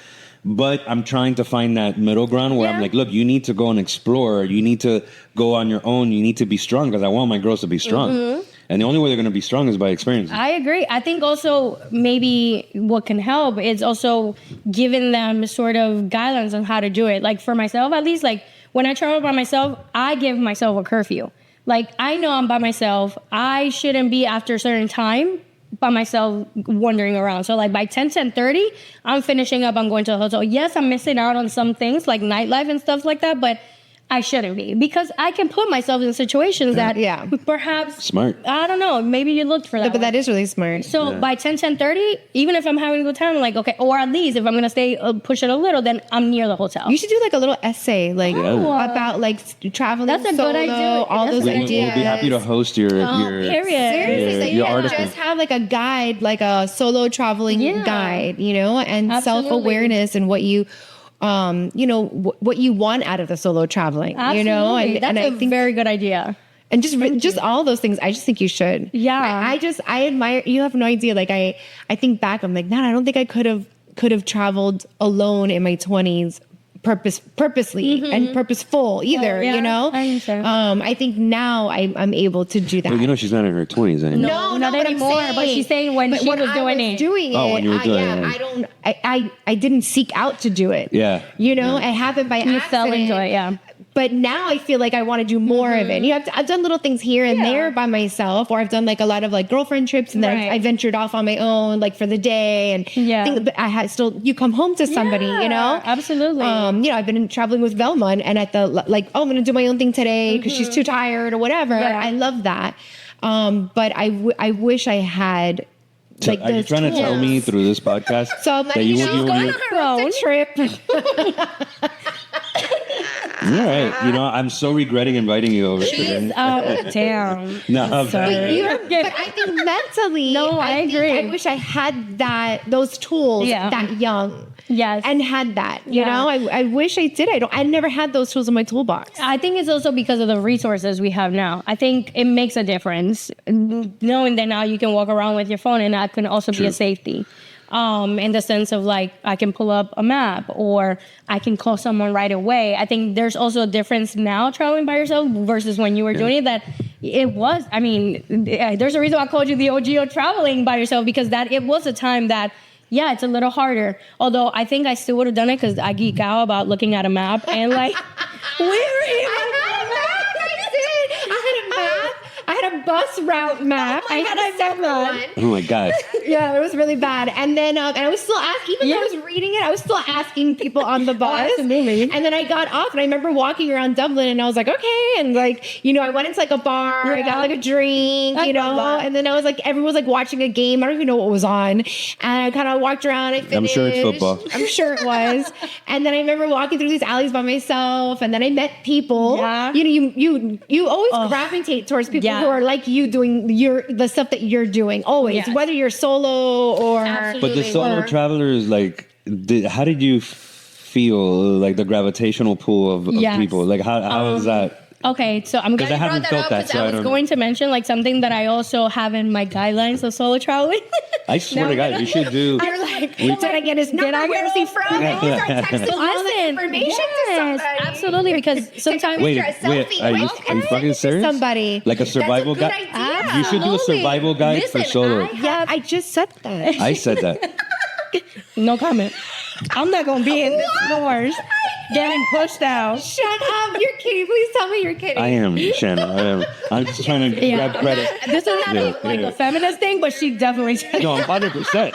But I'm trying to find that middle ground where I'm like, look, you need to go and explore. You need to go on your own. You need to be strong, because I want my girls to be strong. And the only way they're going to be strong is by experience. I agree. I think also maybe what can help is also giving them sort of guidelines on how to do it. Like for myself, at least, like when I travel by myself, I give myself a curfew. Like I know I'm by myself. I shouldn't be after a certain time by myself wandering around. So like by 10:30, I'm finishing up. I'm going to the hotel. Yes, I'm missing out on some things like nightlife and stuff like that, but I shouldn't be, because I can put myself in situations that perhaps smart. I don't know. Maybe you looked for that. But that is really smart. So by 10:30, even if I'm having a good time, I'm like, okay, or at least if I'm going to stay, push it a little, then I'm near the hotel. You should do like a little essay, like about like traveling. That's a good idea. All those ideas. We'll be happy to host your Seriously, your article. Just have like a guide, like a solo traveling guide, you know, and self-awareness and what you you know, what you want out of the solo traveling, you know, and I think very good idea. And just all those things, I just think you should. Yeah. I admire, you have no idea. Like I think back, I'm like, man, I don't think I could have traveled alone in my 20s purposely and purposeful either, you know? I think now I'm able to do that. Well, you know, she's not in her 20s anymore. No, not anymore. But she's saying when she was doing it. When you were doing it. I didn't seek out to do it. Yeah. You know, it happened by accident. You fell into it, yeah. But now I feel like I want to do more of it. You know, I've done little things here and there by myself, or I've done like a lot of like girlfriend trips, and then I ventured off on my own, like for the day, and but I had still, you come home to somebody, you know? Absolutely. You know, I've been traveling with Velma, and at the like, oh, I'm going to do my own thing today because she's too tired or whatever. I love that. But I wish I had. Like, are you trying to tell me through this podcast that you going on her own trip? All right, you know, I'm so regretting inviting you over today. Damn. No, I'm sorry. But I think mentally, I agree. I wish I had those tools that young. Yes. And had that, you know, I wish I did. I never had those tools in my toolbox. I think it's also because of the resources we have now. I think it makes a difference knowing that now you can walk around with your phone, and that can also be a safety. In the sense of like, I can pull up a map, or I can call someone right away. I think there's also a difference now traveling by yourself versus when you were doing it, that it was, I mean, there's a reason I called you the OG of traveling by yourself, because that it was a time that, it's a little harder. Although I think I still would have done it, because I geek out about looking at a map and like, where am I had a bus route map. I had a separate one. Oh my God. Yeah, it was really bad. And then and I was still asking, even though I was reading it, I was still asking people on the bus. Absolutely. And then I got off, and I remember walking around Dublin, and I was like, okay. And like, you know, I went into like a bar, I got like a drink, you know, and then I was like, everyone was like watching a game. I don't even know what was on. And I kind of walked around. I finished. I'm sure it's football. I'm sure it was. And then I remember walking through these alleys by myself, and then I met people. Yeah. You know, you always gravitate towards people who are like you, doing the stuff that you're doing always, whether you're solo or. Absolutely. But the solo travelers, like, how did you feel like the gravitational pull of people? Like, how is that? Okay, so I'm glad you brought that up, because I was going to mention like something that I also have in my guidelines of solo traveling. I swear to God, you should do. You're like, did I get his number? Where is he from? Information to somebody. Absolutely, because sometimes wait, are you fucking serious? Somebody like a survival guide. You should do a survival guide for solo. I just said that. I said that. No comment. I'm not gonna be in this doors getting pushed out. Shut up! You're kidding. Please tell me you're kidding. I am, Shanna. I am. I'm just trying to grab credit. This is not like a feminist thing, but she definitely said. No, 100%.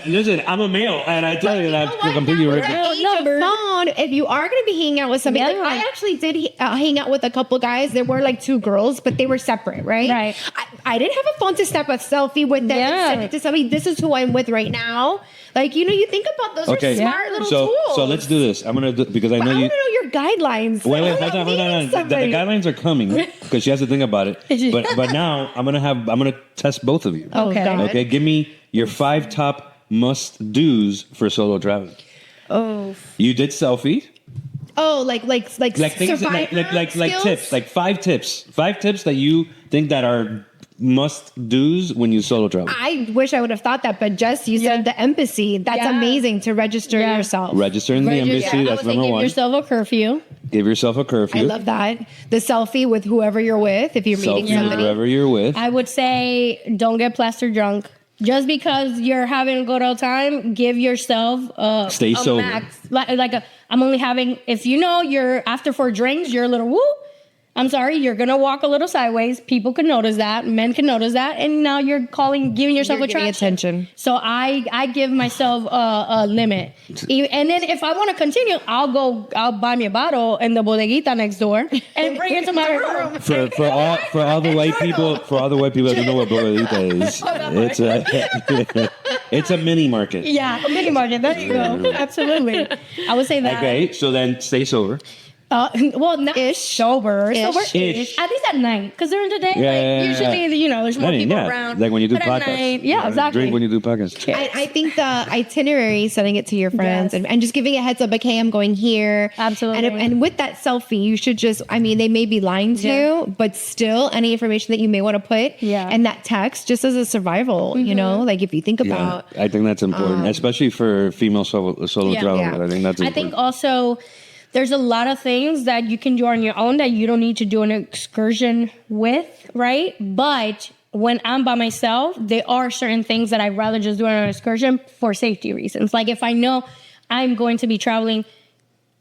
Listen, I'm a male, and I tell you that's completely ridiculous. If you are going to be hanging out with somebody, like I actually did hang out with a couple guys. There were like 2 girls, but they were separate, right? Right. I didn't have a phone to snap a selfie with them and send it to somebody. This is who I'm with right now. Like, you know, you think about those are smart little tools. So let's do this. I'm gonna do, because I know you. I want to know your guidelines. Wait, hold on. The guidelines are coming, because she has to think about it. But now I'm gonna test both of you. Okay. Give me your 5 top must do's for solo traveling. Oh. You did selfie. Oh, like Like things, like skills? tips, like 5 tips that you think that are must do's when you solo travel. I wish I would have thought that, but Jess, you said the embassy. That's amazing to register yourself. Register in the embassy. That's number one. Give yourself a curfew. Give yourself a curfew. I love that. The selfie with whoever you're with, if you're meeting Selfie with somebody. whoever you're with. I would say don't get plaster drunk. Just because you're having a good old time, give yourself Stay a sober. max. I'm only having, if you know you're after 4 drinks, you're a little woo. I'm sorry, you're gonna walk a little sideways. People can notice that. Men can notice that, and now you're giving yourself You're giving attention. So I give myself a limit, and then if I want to continue, I'll buy me a bottle in the bodeguita next door and bring it to my room. For all the white people that don't know what bodeguita is, it's a mini market. Yeah, a mini market. There you go. Absolutely, I would say that. Okay, so then stay sober. Well, not sober. Ish. At least at night, because during the day, usually, there's more people around. Like when you do But at podcasts. night, exactly. Drink when you do podcasts. I think the itinerary, sending it to your friends and just giving a heads up, like, hey, I'm going here. Absolutely. And with that selfie, you should just, they may be lying to you, but still any information that you may want to put and that text just as a survival, like if you think about. I think that's important, especially for female solo travelers. Yeah. I think that's important. I think also there's a lot of things that you can do on your own that you don't need to do an excursion with, right? But when I'm by myself, there are certain things that I'd rather just do on an excursion for safety reasons. Like if I know I'm going to be traveling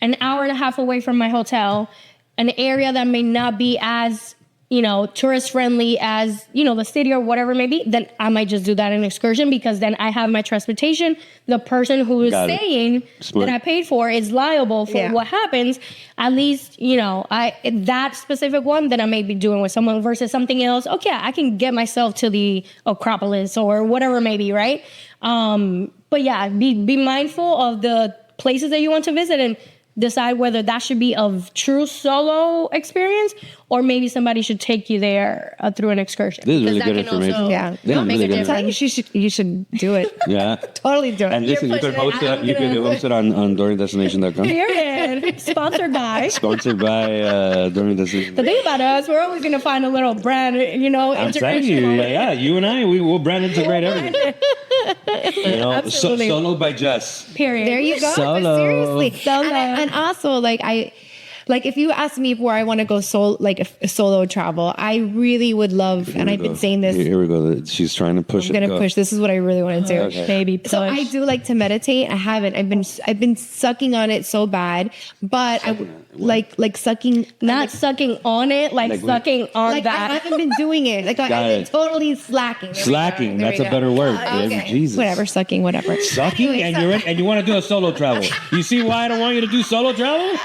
an hour and a half away from my hotel, an area that may not be as tourist friendly as, the city or whatever it may be, then I might just do that in an excursion because then I have my transportation. The person who is staying that I paid for is liable for what happens. At least, that specific one that I may be doing with someone versus something else. Okay, I can get myself to the Acropolis or whatever it may be, right? But yeah, be mindful of the places that you want to visit and decide whether that should be a true solo experience or maybe somebody should take you there through an excursion. This is really good information. Make a difference. You should do it. Yeah. Totally do it. And listen, you could host it on DorianDestination.com. Period. Sponsored by. Sponsored by DorianDestination. The thing about us, we're always going to find a little brand, I'm telling you, you and I, we'll brand integrate everything. Absolutely. Solo by Jess. Period. There you go. Solo. But seriously. Solo. And also, if you ask me where I want to go a solo travel, I really would love, and I've been saying this. Here we go. She's trying to push I'm going to push. This is what I really want to do. Okay. Baby push. So I do like to meditate. I haven't. I've been sucking on it so bad, but like sucking. Not sucking on it, sucking on Like that. I haven't been doing it. Like I've been totally slacking. Slacking. That's a better word. Okay. Jesus. Whatever. Sucking. Whatever. Sucking, and you want to do a solo travel. You see why I don't want you to do solo travel?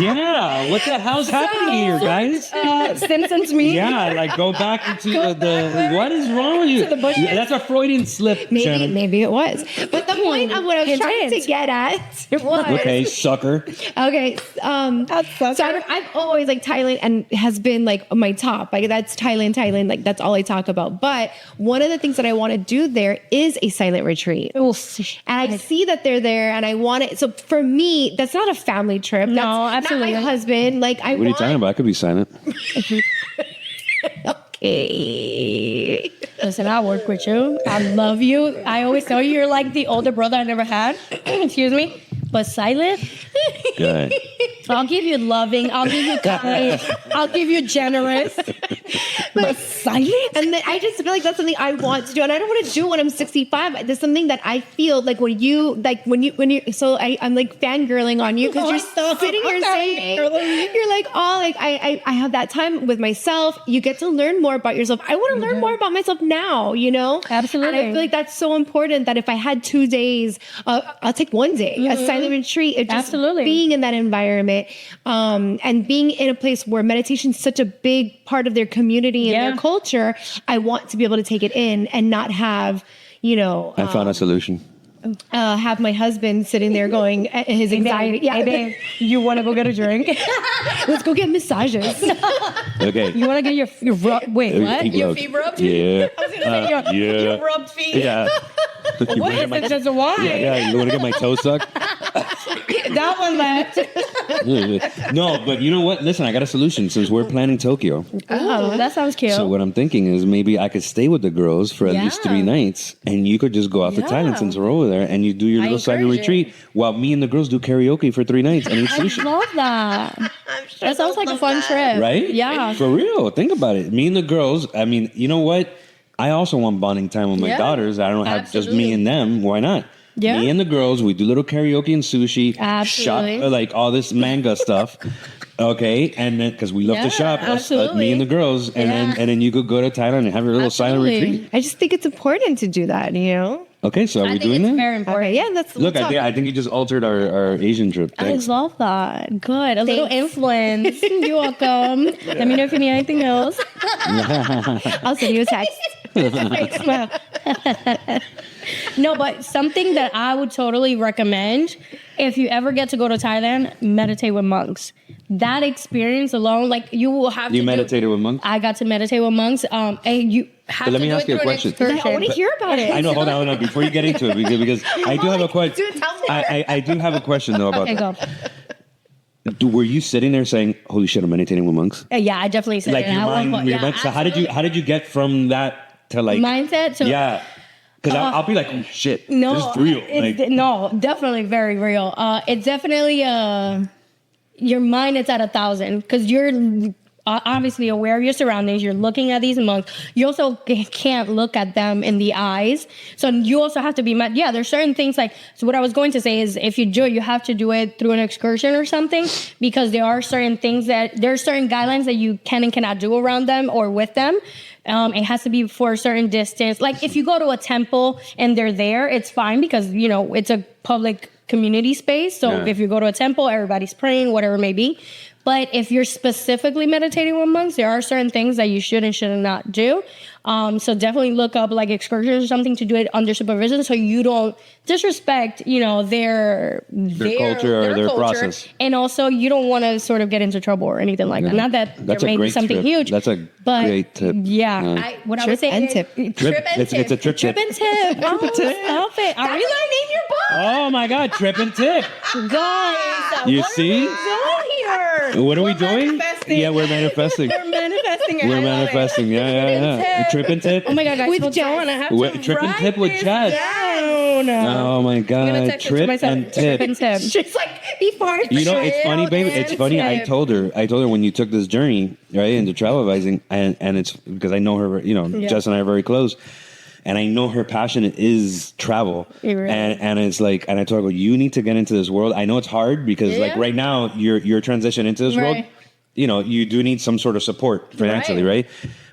Yeah. What the hell's happening here, guys? Simpsons me. Yeah, go back into the. What is wrong with you? To the bushes. Yeah, that's a Freudian slip. Shannon. Maybe it was. But the point of what I was trying to get at was Okay, sucker. okay. So I've always Thailand and has been my top. That's Thailand. That's all I talk about. But one of the things that I want to do there is a silent retreat. Oh, and I see that they're there, and I want it. So for me, that's not a family trip. No, that's absolutely. not my husband. What are you talking about? I could be silent. Okay. Listen, I work with you. I love you. I always tell you you're like the older brother I never had. Excuse me. But silent, Good. I'll give you loving. I'll give you kind. I'll give you generous. But silent? And then I just feel like that's something I want to do. And I don't want to do when I'm 65. There's something that I feel when you, so I'm fangirling on you because you're sitting here saying, you're I have that time with myself. You get to learn more about yourself. I want to learn more about myself now, Absolutely. And I feel like that's so important that if I had 2 days, I'll take 1 day, a silent retreat. Just Absolutely. being in that environment and being in a place where meditation is such a big part of their community and their culture, I want to be able to take it in and not have, I found a solution. have my husband sitting there going, his anxiety. Hey, babe, you want to go get a drink? Let's go get massages. Okay. You want to get your wait, what? Your feet rubbed? Yeah. I was going to say your rubbed feet. Yeah. What is it? Just a wine? Yeah. You want to get my toe sucked? That one left. No, but you know what? Listen, I got a solution since we're planning Tokyo. Oh, that sounds cute. So what I'm thinking is maybe I could stay with the girls for at least 3 nights, and you could just go out to Yeah. Thailand since we're over there, and you do your little silent encourage retreat while me and the girls do karaoke for 3 nights and eat I sushi. love that. That sounds like a fun trip. Right? Yeah. For real. Think about it. Me and the girls, I mean, you know what? I also want bonding time with my Yeah. daughters. I don't have just Absolutely. me and them. Why not? Yeah. Me and the girls, we do little karaoke and sushi. Absolutely. Shop, like all this manga stuff. Okay. And then, because we love to Yeah, shop, me absolutely. and the girls. And, Yeah. then you could go to Thailand and have your little silent Absolutely. retreat. I just think it's important to do that, you know? Okay. So are I we think doing it's that? very important. Okay, yeah, that's Look, let's talk. I think you just altered our Asian trip. I Thanks. love that. Good. A little Thanks. influence. You're welcome. Let me know if you need anything else. I'll send you a text. Thanks, Mom. No, but something that I would totally recommend if you ever get to go to Thailand, meditate with monks. That experience alone, like you will have You to meditated with monks? I got to meditate with monks. And you have But let to me do ask it you a through an question. excursion. I want to hear about it. I know. Hold on. Before you get into it, because I do have a question. Dude, tell me. I do have a question though about Okay, that. go. Were you sitting there saying, "Holy shit, I'm meditating with monks"? Yeah, I definitely said Like it. your At one mind, point. your mind. So how did you get from that to like Mindset to Yeah, because I'll be like, "Oh shit, no, this is real." it's, Like, no, definitely very real. It's definitely your mind is at 1,000 because you're obviously aware of your surroundings. You're looking at these monks. You also can't look at them in the eyes, so you also have to be. Yeah, there's certain things like. So what I was going to say is, if you do it, you have to do it through an excursion or something because there are certain things there are certain guidelines that you can and cannot do around them or with them. It has to be for a certain distance. Like if you go to a temple and they're there, it's fine because it's a public community space. So Yeah. if you go to a temple, everybody's praying, whatever it may be. But if you're specifically meditating with monks, there are certain things that you should and should not do. So definitely look up like excursions or something to do it under supervision, so you don't disrespect, their culture or their process. and also you don't want to sort of get into trouble or anything like that. Not that That's there a may be great something tip. huge. That's a but great tip. Yeah, what I was saying. and tip. Trip and It's tip. a trip Trip tip. and tip. Oh, stop it. Are we learning your book? Oh my God, trip and tip. Guys, You what see? are we doing here? What are we doing? manifesting. Yeah, we're manifesting. We're manifesting. We're manifesting. Yeah. Tip. Trip and tip. Oh my God, guys. With hold Jess. on. I have What, to trip and write tip with this Jess? down. Oh my I'm gonna God, text it to trip myself. and tip. Trip and tip. She's like, before You know, it's funny, baby. It's funny. I told her when you took this journey, right, into travel advising, and it's because I know her, Jess and I are very close, and I know her passion is travel. Right. And it's like, and I told her, you need to get into this world. I know it's hard because like Yeah. right now you're transitioning into this world. Right. You do need some sort of support financially, right?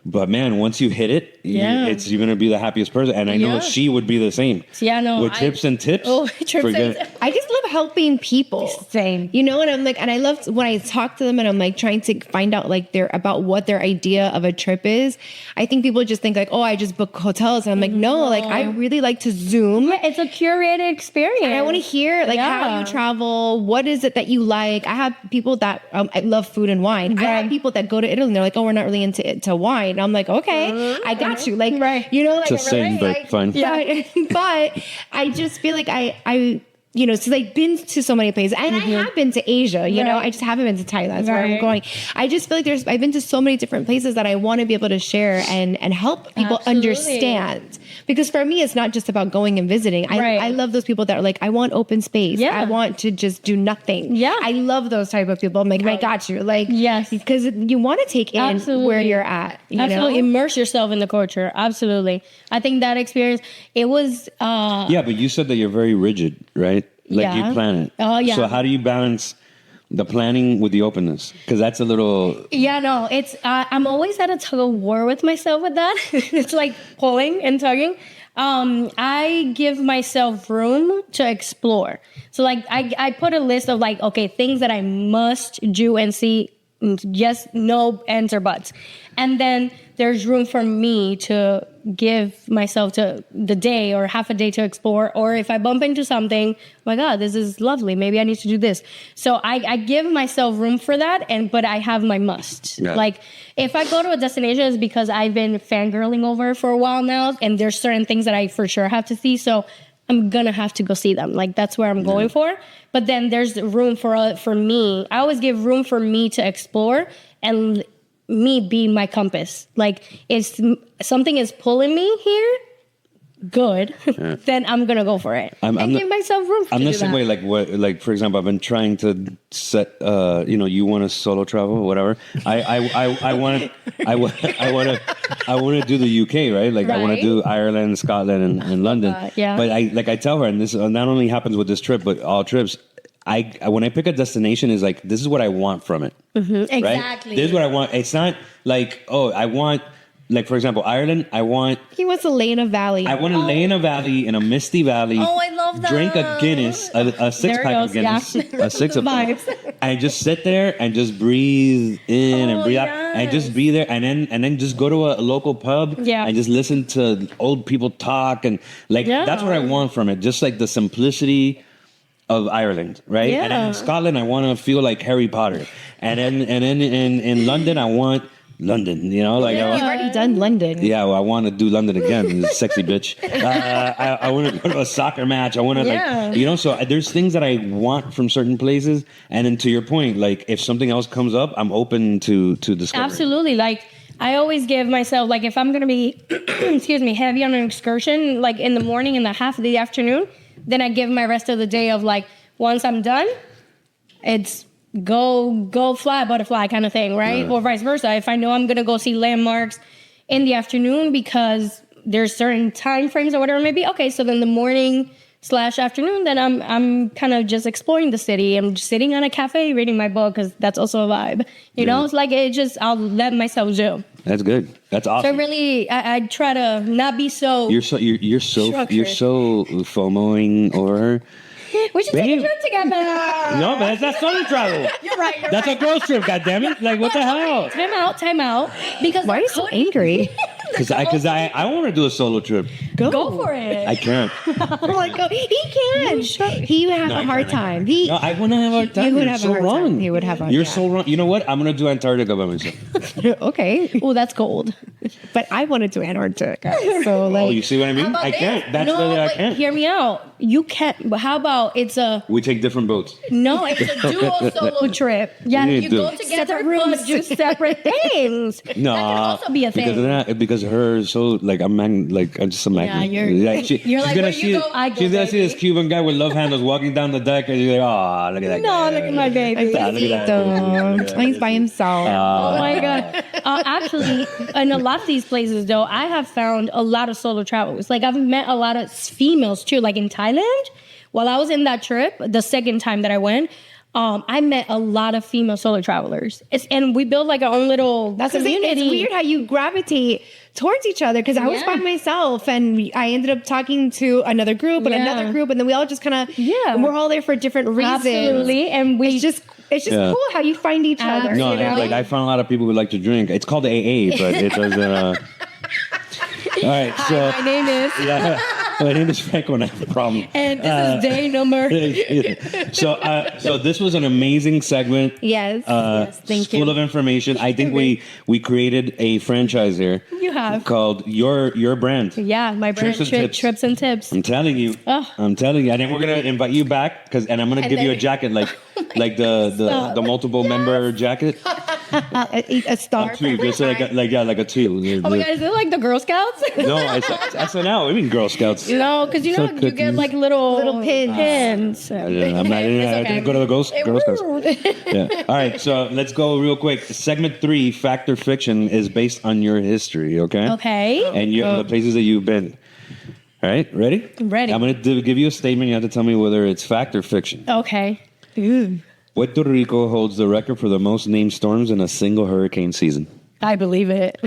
But man, once you hit it, Yeah. you're gonna be the happiest person. And I know Yeah. she would be the same. Yeah, no, With tips and tips. Oh, trips forget- and I just love helping people. Same. And I'm like, and I love when I talk to them and I'm like trying to find out like about what their idea of a trip is. I think people just think like, oh, I just book hotels. And I'm like, no, like I really like to Zoom. It's a curated experience. And I want to hear like how Yeah. you travel. What is it that you like? I have people that I love food and wine. I have Right. people that go to Italy and they're like, oh, we're not really into wine. And I'm like, okay, I got you. Like, Right. like It's the same, but fine. Yeah. But I just feel like I since I've been to so many places, and I have been to Asia, Right. I just haven't been to Thailand. That's where I'm Right. going. I just feel like I've been to so many different places that I want to be able to share and help people Absolutely. understand. Because for me, it's not just about going and visiting. Right. I love those people that are like, I want open space. Yeah. I want to just do nothing. Yeah. I love those type of people. I'm like, I got you. Like, Yes. because you want to take in Absolutely. where you're at. You Absolutely. know? Immerse yourself in the culture. Absolutely. I think that experience, it was Yeah, but you said that you're very rigid, right? Like Yeah. you plan it. Oh, yeah. So how do you balance the planning with the openness? Because that's a little. Yeah, no, it's I'm always at a tug of war with myself with that. It's like pulling and tugging. I give myself room to explore. So like I put a list of like, okay, things that I must do and see. Yes, no, ands or buts. And then there's room for me to give myself to the day or half a day to explore. Or if I bump into something, oh my God, this is lovely. Maybe I need to do this. So I give myself room for that. But I have my must. Yeah. Like if I go to a destination, it's because I've been fangirling over it for a while now. And there's certain things that I for sure have to see. So I'm gonna have to go see them. Like that's where I'm going for. But then there's room for me. I always give room for me to explore and me be my compass. Like if something is pulling me here, good, then I'm gonna go for it and give myself room. I'm the same way. Like for example, I've been trying to set. You want to solo travel, whatever. I want to do the UK, right? Like I want to do Ireland, Scotland, and London. But I tell her, and this not only happens with this trip, but all trips. When I pick a destination, is like this is what I want from it. Exactly. Right? This is what I want. It's not like I want. Like, for example, Ireland, He wants to lay in a valley. I want to lay in a valley, in a misty valley. Oh, I love that. Drink a Guinness, a six-pack of Guinness, a six of them. And just sit there and just breathe in and breathe out. And just be there. And then just go to a local pub and just listen to old people talk. And, that's what I want from it. Just, like, the simplicity of Ireland, right? Yeah. And then in Scotland, I want to feel like Harry Potter. And then in London, I want... London, you've already done London. Yeah, well, I want to do London again, sexy bitch. I want to go to a soccer match. I want to So there's things that I want from certain places, and then to your point, like if something else comes up, I'm open to discover. Absolutely, like I always give myself like if I'm gonna be, heavy on an excursion, like in the morning and the half of the afternoon, then I give my rest of the day of like once I'm done, it's. Go fly butterfly kind of thing, right? Or vice versa. If I know I'm gonna go see landmarks in the afternoon because there's certain time frames or whatever it may be, okay, so then the morning/afternoon, then I'm kind of just exploring the city. I'm just sitting on a cafe reading my book because that's also a vibe. You know, it's like I'll let myself do. That's good. That's awesome. So really, I try to not be so. You're so FOMOing over her. We should take a trip together. No, but that's not solo travel. You're right. That's a girls trip. Goddammit! Like what the hell? Time out. Because why are you so angry? Because I want to do a solo trip. Go for it. I can't. I'm like, he can. He would have a hard time. No, I wouldn't have a hard time. You would You're have so a hard wrong. time. He would have a You're so wrong. You know what? I'm gonna do Antarctica by myself. Okay. Oh, that's cold. But I want to do Antarctica. So like, oh, you see what I mean? I can't. That's why I can't. Hear me out. You can't. But how about we take different boats? No, it's a duo solo trip. Yeah, you go together, separate rooms, but do separate things. No, that can also be a thing. Because her so like I'm just a magnet. Yeah, she's like, gonna see. She's gonna see this Cuban guy with love handles walking down the deck, and you're like, oh, look at that. No, look at my baby. Look at that. He's by himself. Oh my god. Actually, in a lot of these places, though, I have found a lot of solo travelers. Like I've met a lot of females too. Like in Thailand, while I was in that trip, the second time that I went. I met a lot of female solo travelers, and we built like our own little community. It's weird how you gravitate towards each other because I was by myself, and I ended up talking to another group and another group, and then we all just kind of we're all there for different reasons. Absolutely, and it's just cool how you find each other. No, you know? like I found a lot of people who like to drink. It's called AA, but it doesn't. All right, so my name is. Yeah, my name is Franco, and I have a problem. And this is day number. So this was an amazing segment. Yes. Thank you. Full of information. I think we created a franchise here. You have called your brand. Yeah, my brand. Trips and tips. I'm telling you. Oh. I'm telling you. And then we're gonna invite you back and I'm gonna give you a jacket like the multiple member jacket. A star. A tree, just like a tree. Oh my god, is it like the Girl Scouts? No, it's SNL. I mean Girl Scouts. No, because you get like little pins. I didn't go to the Girl Scouts. Yeah. All right, so let's go real quick. Segment 3, Fact or Fiction, is based on your history. Okay. Okay. And the places that you've been. All right, ready? I'm ready. I'm going to give you a statement. You have to tell me whether it's fact or fiction. Okay. Ooh. Puerto Rico holds the record for the most named storms in a single hurricane season. I believe it.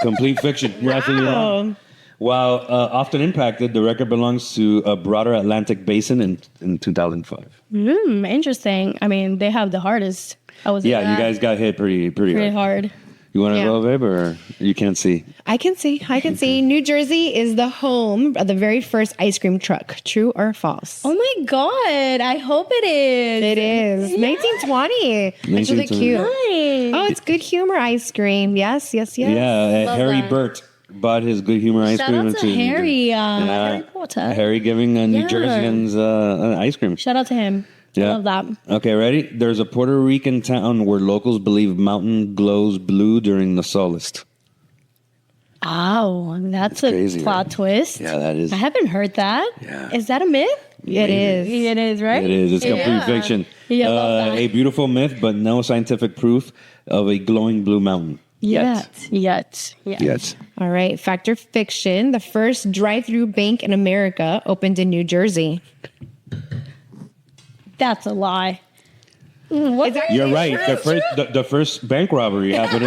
Complete fiction. You're absolutely wrong. While often impacted, the record belongs to a broader Atlantic basin in 2005. Interesting. I mean, they have the hardest. You guys got hit pretty hard. You want to go, babe, or you can't see? I can see. New Jersey is the home of the very first ice cream truck. True or false? Oh my God. I hope it is. It is. 1920. It's really cute. Nice. Oh, it's good humor ice cream. Yes. Yeah, Harry Burt. bought his good humor ice Shout cream. out to Harry, Harry Potter. Harry giving New Yeah. Jerseyans ice cream. Shout out to him. I love that. Okay, ready? There's a Puerto Rican town where locals believe mountain glows blue during the solstice. Oh, that's a crazy, plot right? twist. Yeah, that is. I haven't heard that. Yeah. Is that a myth? It is. It is, right? It is. It's complete fiction. Yeah, I love that. A beautiful myth, but no scientific proof of a glowing blue mountain. Yet. All right. Fact or fiction? The first drive-through bank in America opened in New Jersey. That's a lie. What? You're right. The first bank robbery happened.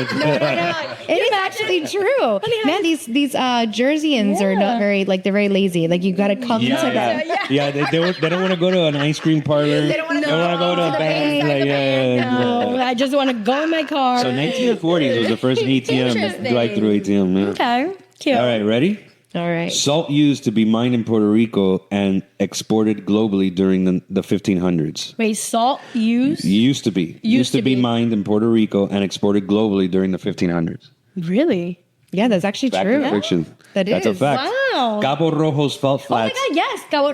It is actually true. Man, these Jerseyans are not very they're very lazy. Like you got to come to them. Yeah, they don't want to go to an ice cream parlor. They don't want to go to a bank. No, I just want to go in my car. So 1940s was the first ATM, drive-through ATM. Yeah. Okay, cute. All right, ready? All right. Salt used to be mined in Puerto Rico and exported globally during the 1500s. Wait, salt used? Used to be mined in Puerto Rico and exported globally during the 1500s. Really? Yeah, that's actually Fact true. or fiction? That's a is. fact. Wow. Cabo Rojo's felt Oh my flats. God, yes.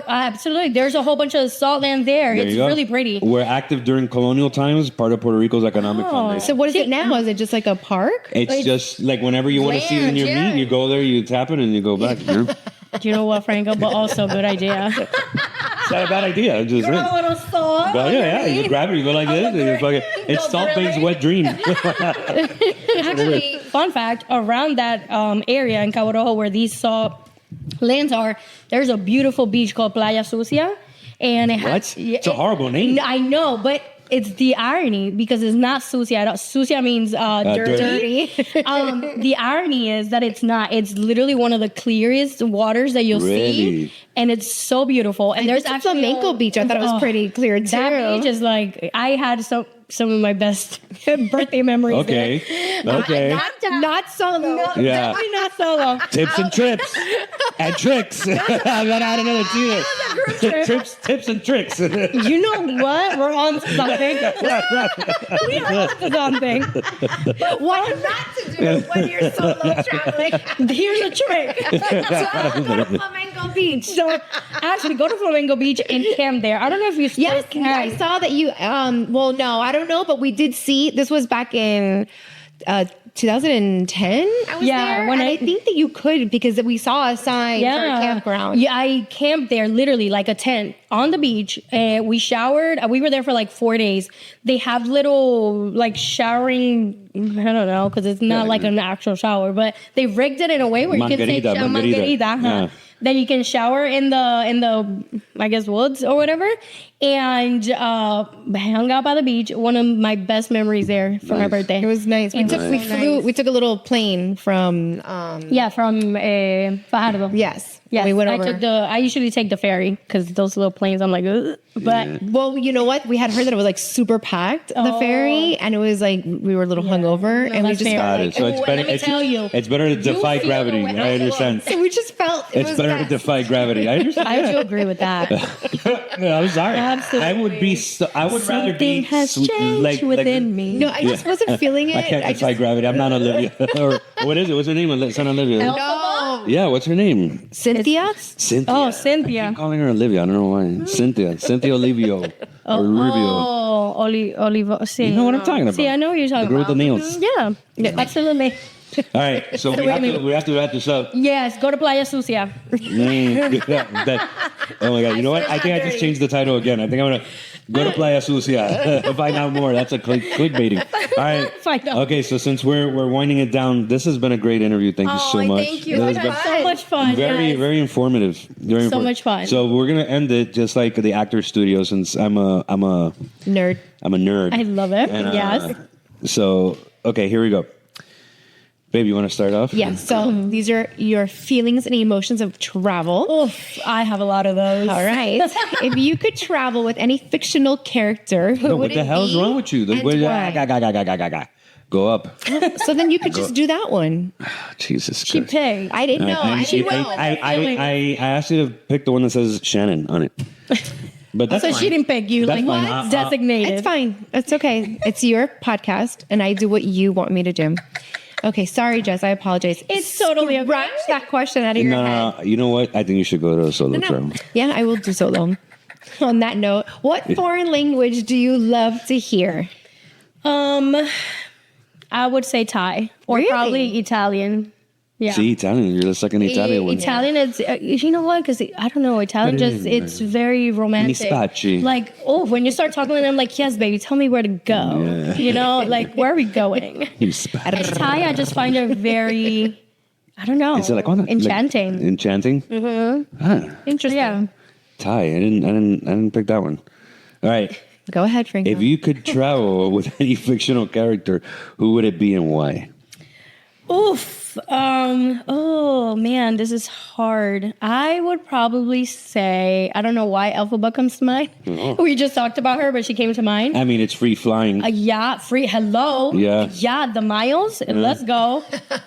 Absolutely. There's a whole bunch of salt land there. There It's you go. really pretty. Were active during colonial times, part of Puerto Rico's economic foundation. So what is it now? Is it just like a park? It's just like whenever you want to season your meat, you go there, you tap it, and you go back. You know? Do you know what, Franco? But also, good idea. It's not a bad idea. I'm just saying. A little salt. But yeah, you grab it, you go like this, and you fucking. It's Salt-Bae's wet dream. Actually, fun fact, around that area in Cabo Rojo where these salt lands are, there's a beautiful beach called Playa Sucia. And it has, What? It's a horrible name. I know, but it's the irony because it's not sucia at all. Sucia means dirty. The irony is that it's not. It's literally one of the clearest waters that you'll Really? see. And it's so beautiful. And there's There's actually Flamenco Beach. I thought it was pretty clear too. That beach is like, I had some of my best birthday memories Okay. there. Okay. Not solo. Yeah. Definitely not solo. Tips and trips. And tricks. I'm gonna add another tier. Trips, tips, and tricks. You know what? We're on to something. We are on to something. But what not to do when you're solo traveling? Here's a trick. So go to Flamenco Beach. So actually, go to Flamenco Beach and camp there. I don't know if you still Yes, can. I saw that you. Well, no, I don't know, but we did see. This was back in 2010. I was Yeah, there, when and I- I think that you could because we saw a sign for a campground. Yeah, I camped there literally like a tent on the beach. We showered. We were there for like 4 days. They have little like showering. I don't know because it's not like an actual shower, but they rigged it in a way where you can take Margarita. Yeah. Then you can shower in the I guess woods or whatever, and hung out by the beach. One of my best memories there for my birthday. It was nice. We took a little plane from from Fajardo. yes. Yes, We went over. I usually take the ferry because those little planes. I'm like, ugh. But Well, you know what? We had heard that it was like super packed, the ferry, and it was like we were a little hungover, and we that's just fair. felt Got like, it. So it's better. let me tell you, It's better to defy feel gravity. the way I understand. so we just felt it It's was better to best. defy gravity. I understand. I do agree with that. No, I'm sorry. Absolutely. I would be. I would rather be Something has changed within me. No, I just wasn't feeling it. I can't defy gravity. I'm not Olivia. Or what is it? What's her name? Son Olivia. No, Yeah, what's her name? Cynthia. Cynthia. Oh, Cynthia. I'm calling her Olivia. I don't know why. Cynthia Olivio. Or Rubio. Oh, Olivo. See, You know what I'm talking about. See, I know what you're talking The girl with about. the nails. Yeah, absolutely. All right, so we have to wrap this up. Yes, go to Playa Sucia. Oh my God! You know what? I think I just changed the title again. I think I'm gonna go to Playa Sucia. Find out more. That's a clickbaiting. All right. Find out. Okay, so since we're winding it down, this has been a great interview. Thank you so much. thank you. This has been So much fun. very guys. very informative. Very So informative. much fun. So we're gonna end it just like the Actors Studio, since I'm a Nerd. nerd. I love it. And, Yes. So okay, here we go. Babe, you want to start off? Yeah. So these are your feelings and emotions of travel. Oof, I have a lot of those. All right. If you could travel with any fictional character, who No, would what the it hell is be wrong with you? and why? Go up. So then you could just do that one. Jesus She Christ. picked. I didn't know. I didn't know. I asked you to pick the one that says Shannon on it. But that's So fine. she didn't pick you. That's Like fine. what? Designated. It's fine. It's okay. It's your podcast, and I do what you want me to do. Okay, sorry, Jess. I apologize. It's totally okay. Scratch that question out of your head. No, you know what? I think you should go to a solo travel. Yeah, I will do solo. On that note, what foreign language do you love to hear? I would say Thai or Really? probably Italian. Yeah. See, Italian. You're the second Italian one. Italian is, you know what? Because I don't know, Italian just, it's very romantic. Mi spacci. Like, oh, when you start talking to them, like, yes, baby, tell me where to go. Yeah. You know, like, where are we going? Mi spacci. And Thai, I just find it very, I don't know, Is it like on enchanting. Like, enchanting? Mm-hmm. Huh. Interesting. Yeah. Thai. I didn't pick that one. All right. Go ahead, Franco. If you could travel with any fictional character, who would it be and why? Oof. Oh man, this is hard. I would probably say, I don't know why Elphaba comes to mind. Oh. We just talked about her, but she came to mind. I mean, it's free flying. Yeah, free. Hello. Yeah. Yeah, the miles. Let's go.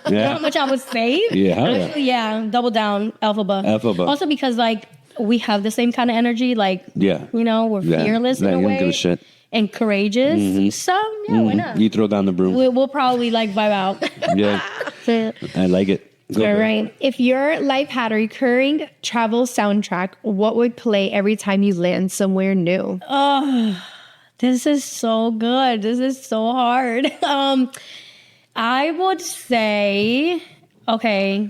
You know how much I would save? Yeah, hell yeah. Actually, yeah, double down, Elphaba. Elphaba. Also because like we have the same kind of energy. Like, Yeah. you know, we're fearless in a you don't way. give a shit. And courageous. So yeah, why not? You throw down the broom. We'll probably like vibe out. Yeah. I like it. Go All for it. right. If your life had a recurring travel soundtrack, what would play every time you land somewhere new? This is so good. This is so hard. I would say, okay,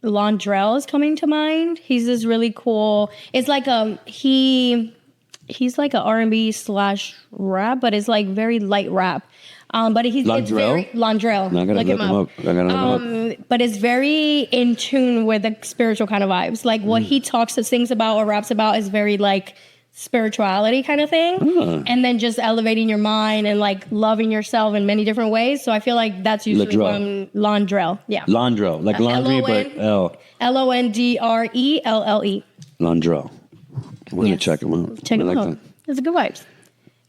Londrell is coming to mind. He's this really cool. It's like he's like a R&B / rap, but it's like very light rap. But it's very Londrell. No, I gotta look him up. I gotta look him up. But it's very in tune with the spiritual kind of vibes. Like what he sings about or raps about is very like spirituality kind of thing. And then just elevating your mind and like loving yourself in many different ways. So I feel like that's usually from Londrell. Yeah. Londrell. Like laundry, but L. Londrelle. Londrell. We're going to check him out. Check him out. It's a good vibes.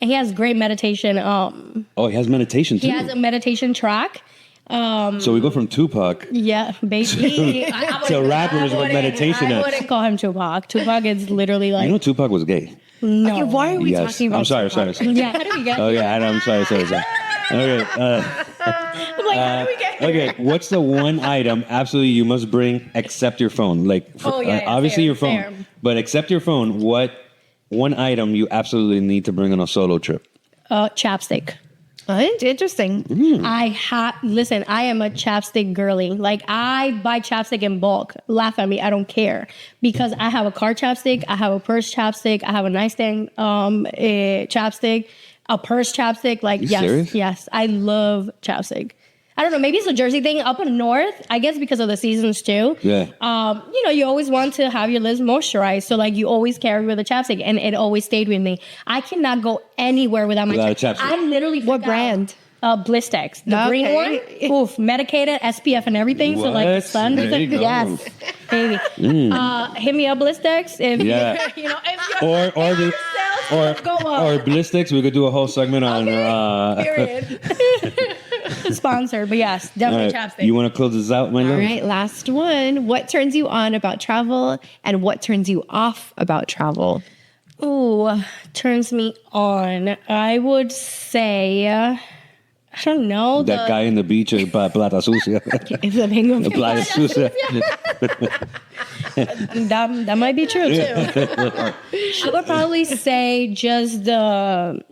And he has great meditation. Oh, he has meditation too. He has a meditation track. So we go from Tupac Yeah, basically. to rappers with meditation. I wouldn't call him Tupac. Tupac is literally like... You know Tupac was gay. No. Okay, why are we Yes. talking about I'm sorry. Yeah, how did we get Oh yeah, I'm sorry. Okay. I'm like, how did we get Okay, what's the one item absolutely you must bring except your phone? Like, obviously fair, your phone, fair. but except your phone, what one item you absolutely need to bring on a solo trip? Chapstick. Interesting. Listen, I am a chapstick girly. Like I buy chapstick in bulk. Laugh at me, I don't care. Because I have a car chapstick, I have a purse chapstick, I have a nightstand chapstick, a purse chapstick. Like, yes, serious? yes. I love chapstick. I don't know, maybe it's a Jersey thing. Up in north, I guess because of the seasons too. Yeah. You know, you always want to have your lips moisturized. So like you always carry with a chapstick and it always stayed with me. I cannot go anywhere without my Without a chapstick. I literally What brand? Blistex, the green one. Oof, medicated, SPF and everything. So like the What? sun. There you go. Yes, baby. Hit me up, Blistex. If Yeah. you know, if your or go up. or Blistex. We could do a whole segment on. period. Sponsor, but yes, definitely chapstick. You want to close this out, my love? All right, last one. What turns you on about travel and what turns you off about travel? Ooh, turns me on. I would say, I don't know. That guy in the beach is Plata Sucia. Plata Sucia. That might be true too. I would probably say just the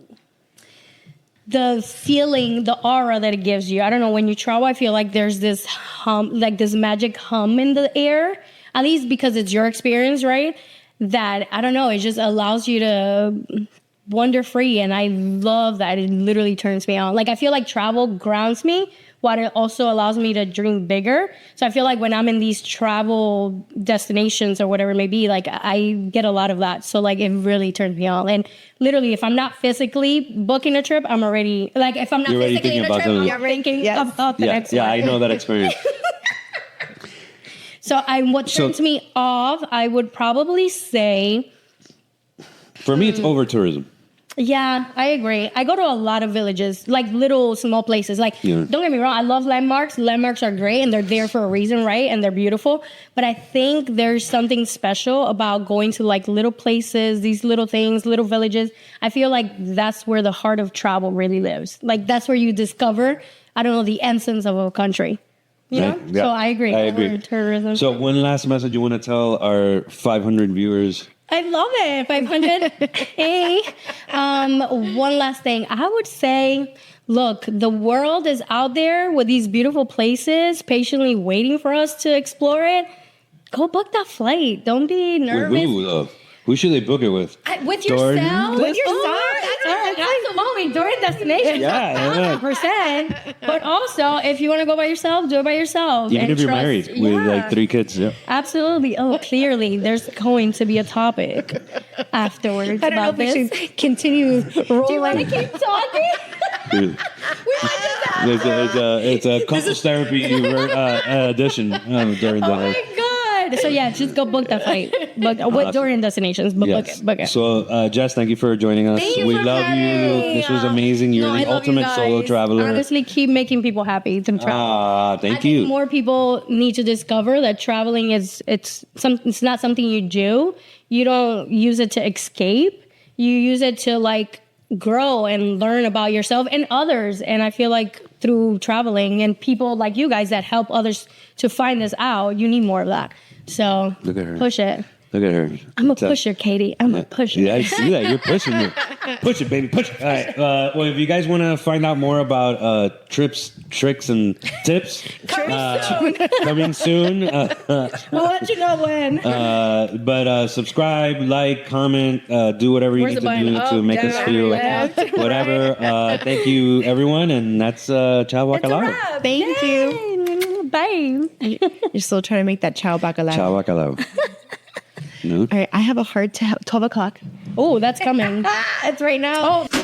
feeling, the aura that it gives you. I don't know, when you travel, I feel like there's this hum, like this magic hum in the air, at least because it's your experience, right? That, I don't know, it just allows you to wander free. And I love that. It literally turns me on. Like, I feel like travel grounds me, while it also allows me to dream bigger. So I feel like when I'm in these travel destinations or whatever it may be, like I get a lot of that. So like it really turns me on. And literally, if I'm not physically booking a trip, I'm already, like if I'm not You're already physically in a thinking trip, about I'm thinking about the next Yeah, one. I know that experience. So what turns me off, I would probably say, For me, it's over tourism. yeah, I agree. I go to a lot of villages, like little small places. Like, don't get me wrong, I love landmarks. Landmarks are great and they're there for a reason, right? And they're beautiful. But I think there's something special about going to like little places, these little things, little villages. I feel like that's where the heart of travel really lives. Like that's where you discover, I don't know, the essence of a country. You know? Right. Yeah. So I agree. I agree. Tourism. So one last message you want to tell our 500 viewers? I love it. 500. Hey. One last thing. I would say, look, the world is out there with these beautiful places, patiently waiting for us to explore it. Go book that flight. Don't be nervous. Who should they book it with? With Jordan? yourself. With yourself. Absolutely. During destination. Yeah. 100%. But also, if you want to go by yourself, do it by yourself. Even and if you're trust- married with like 3 kids. Yeah. Absolutely. Oh, clearly, there's going to be a topic afterwards I don't know about if we this. should continue rolling. Do you want to keep talking? Dude. It's a couples therapy edition during Oh the. my god! So yeah, just go book that flight. Book during destinations, but book it. So, Jess, thank you for joining us. Thank you We for love having you. me. This was amazing. You're No, I the love you ultimate solo guys. traveler. Honestly, keep making people happy to travel. I Thank think you. more people need to discover that traveling it's not something you do. You don't use it to escape. You use it to like grow and learn about yourself and others. And I feel like through traveling and people like you guys that help others to find this out, you need more of that. So Look at her. push it. Look at her. I'm a pusher, Katie. I'm a pusher. Yeah, I see that. You're pushing it. Push it, baby. Push it. All right. Well, if you guys want to find out more about trips, tricks, and tips, coming soon. We'll let you know when. But subscribe, like, comment, do whatever you Where's need the to do button? to Up, make us down, feel left. whatever. Thank you, everyone. And that's Ciao It's a Bacalao. wrap. Thank you. Bye. You're still trying to make that ciao bacalao. Ciao Bacalao. No? All right, I have a hard 12 o'clock. Oh, that's coming. It's right now. Oh.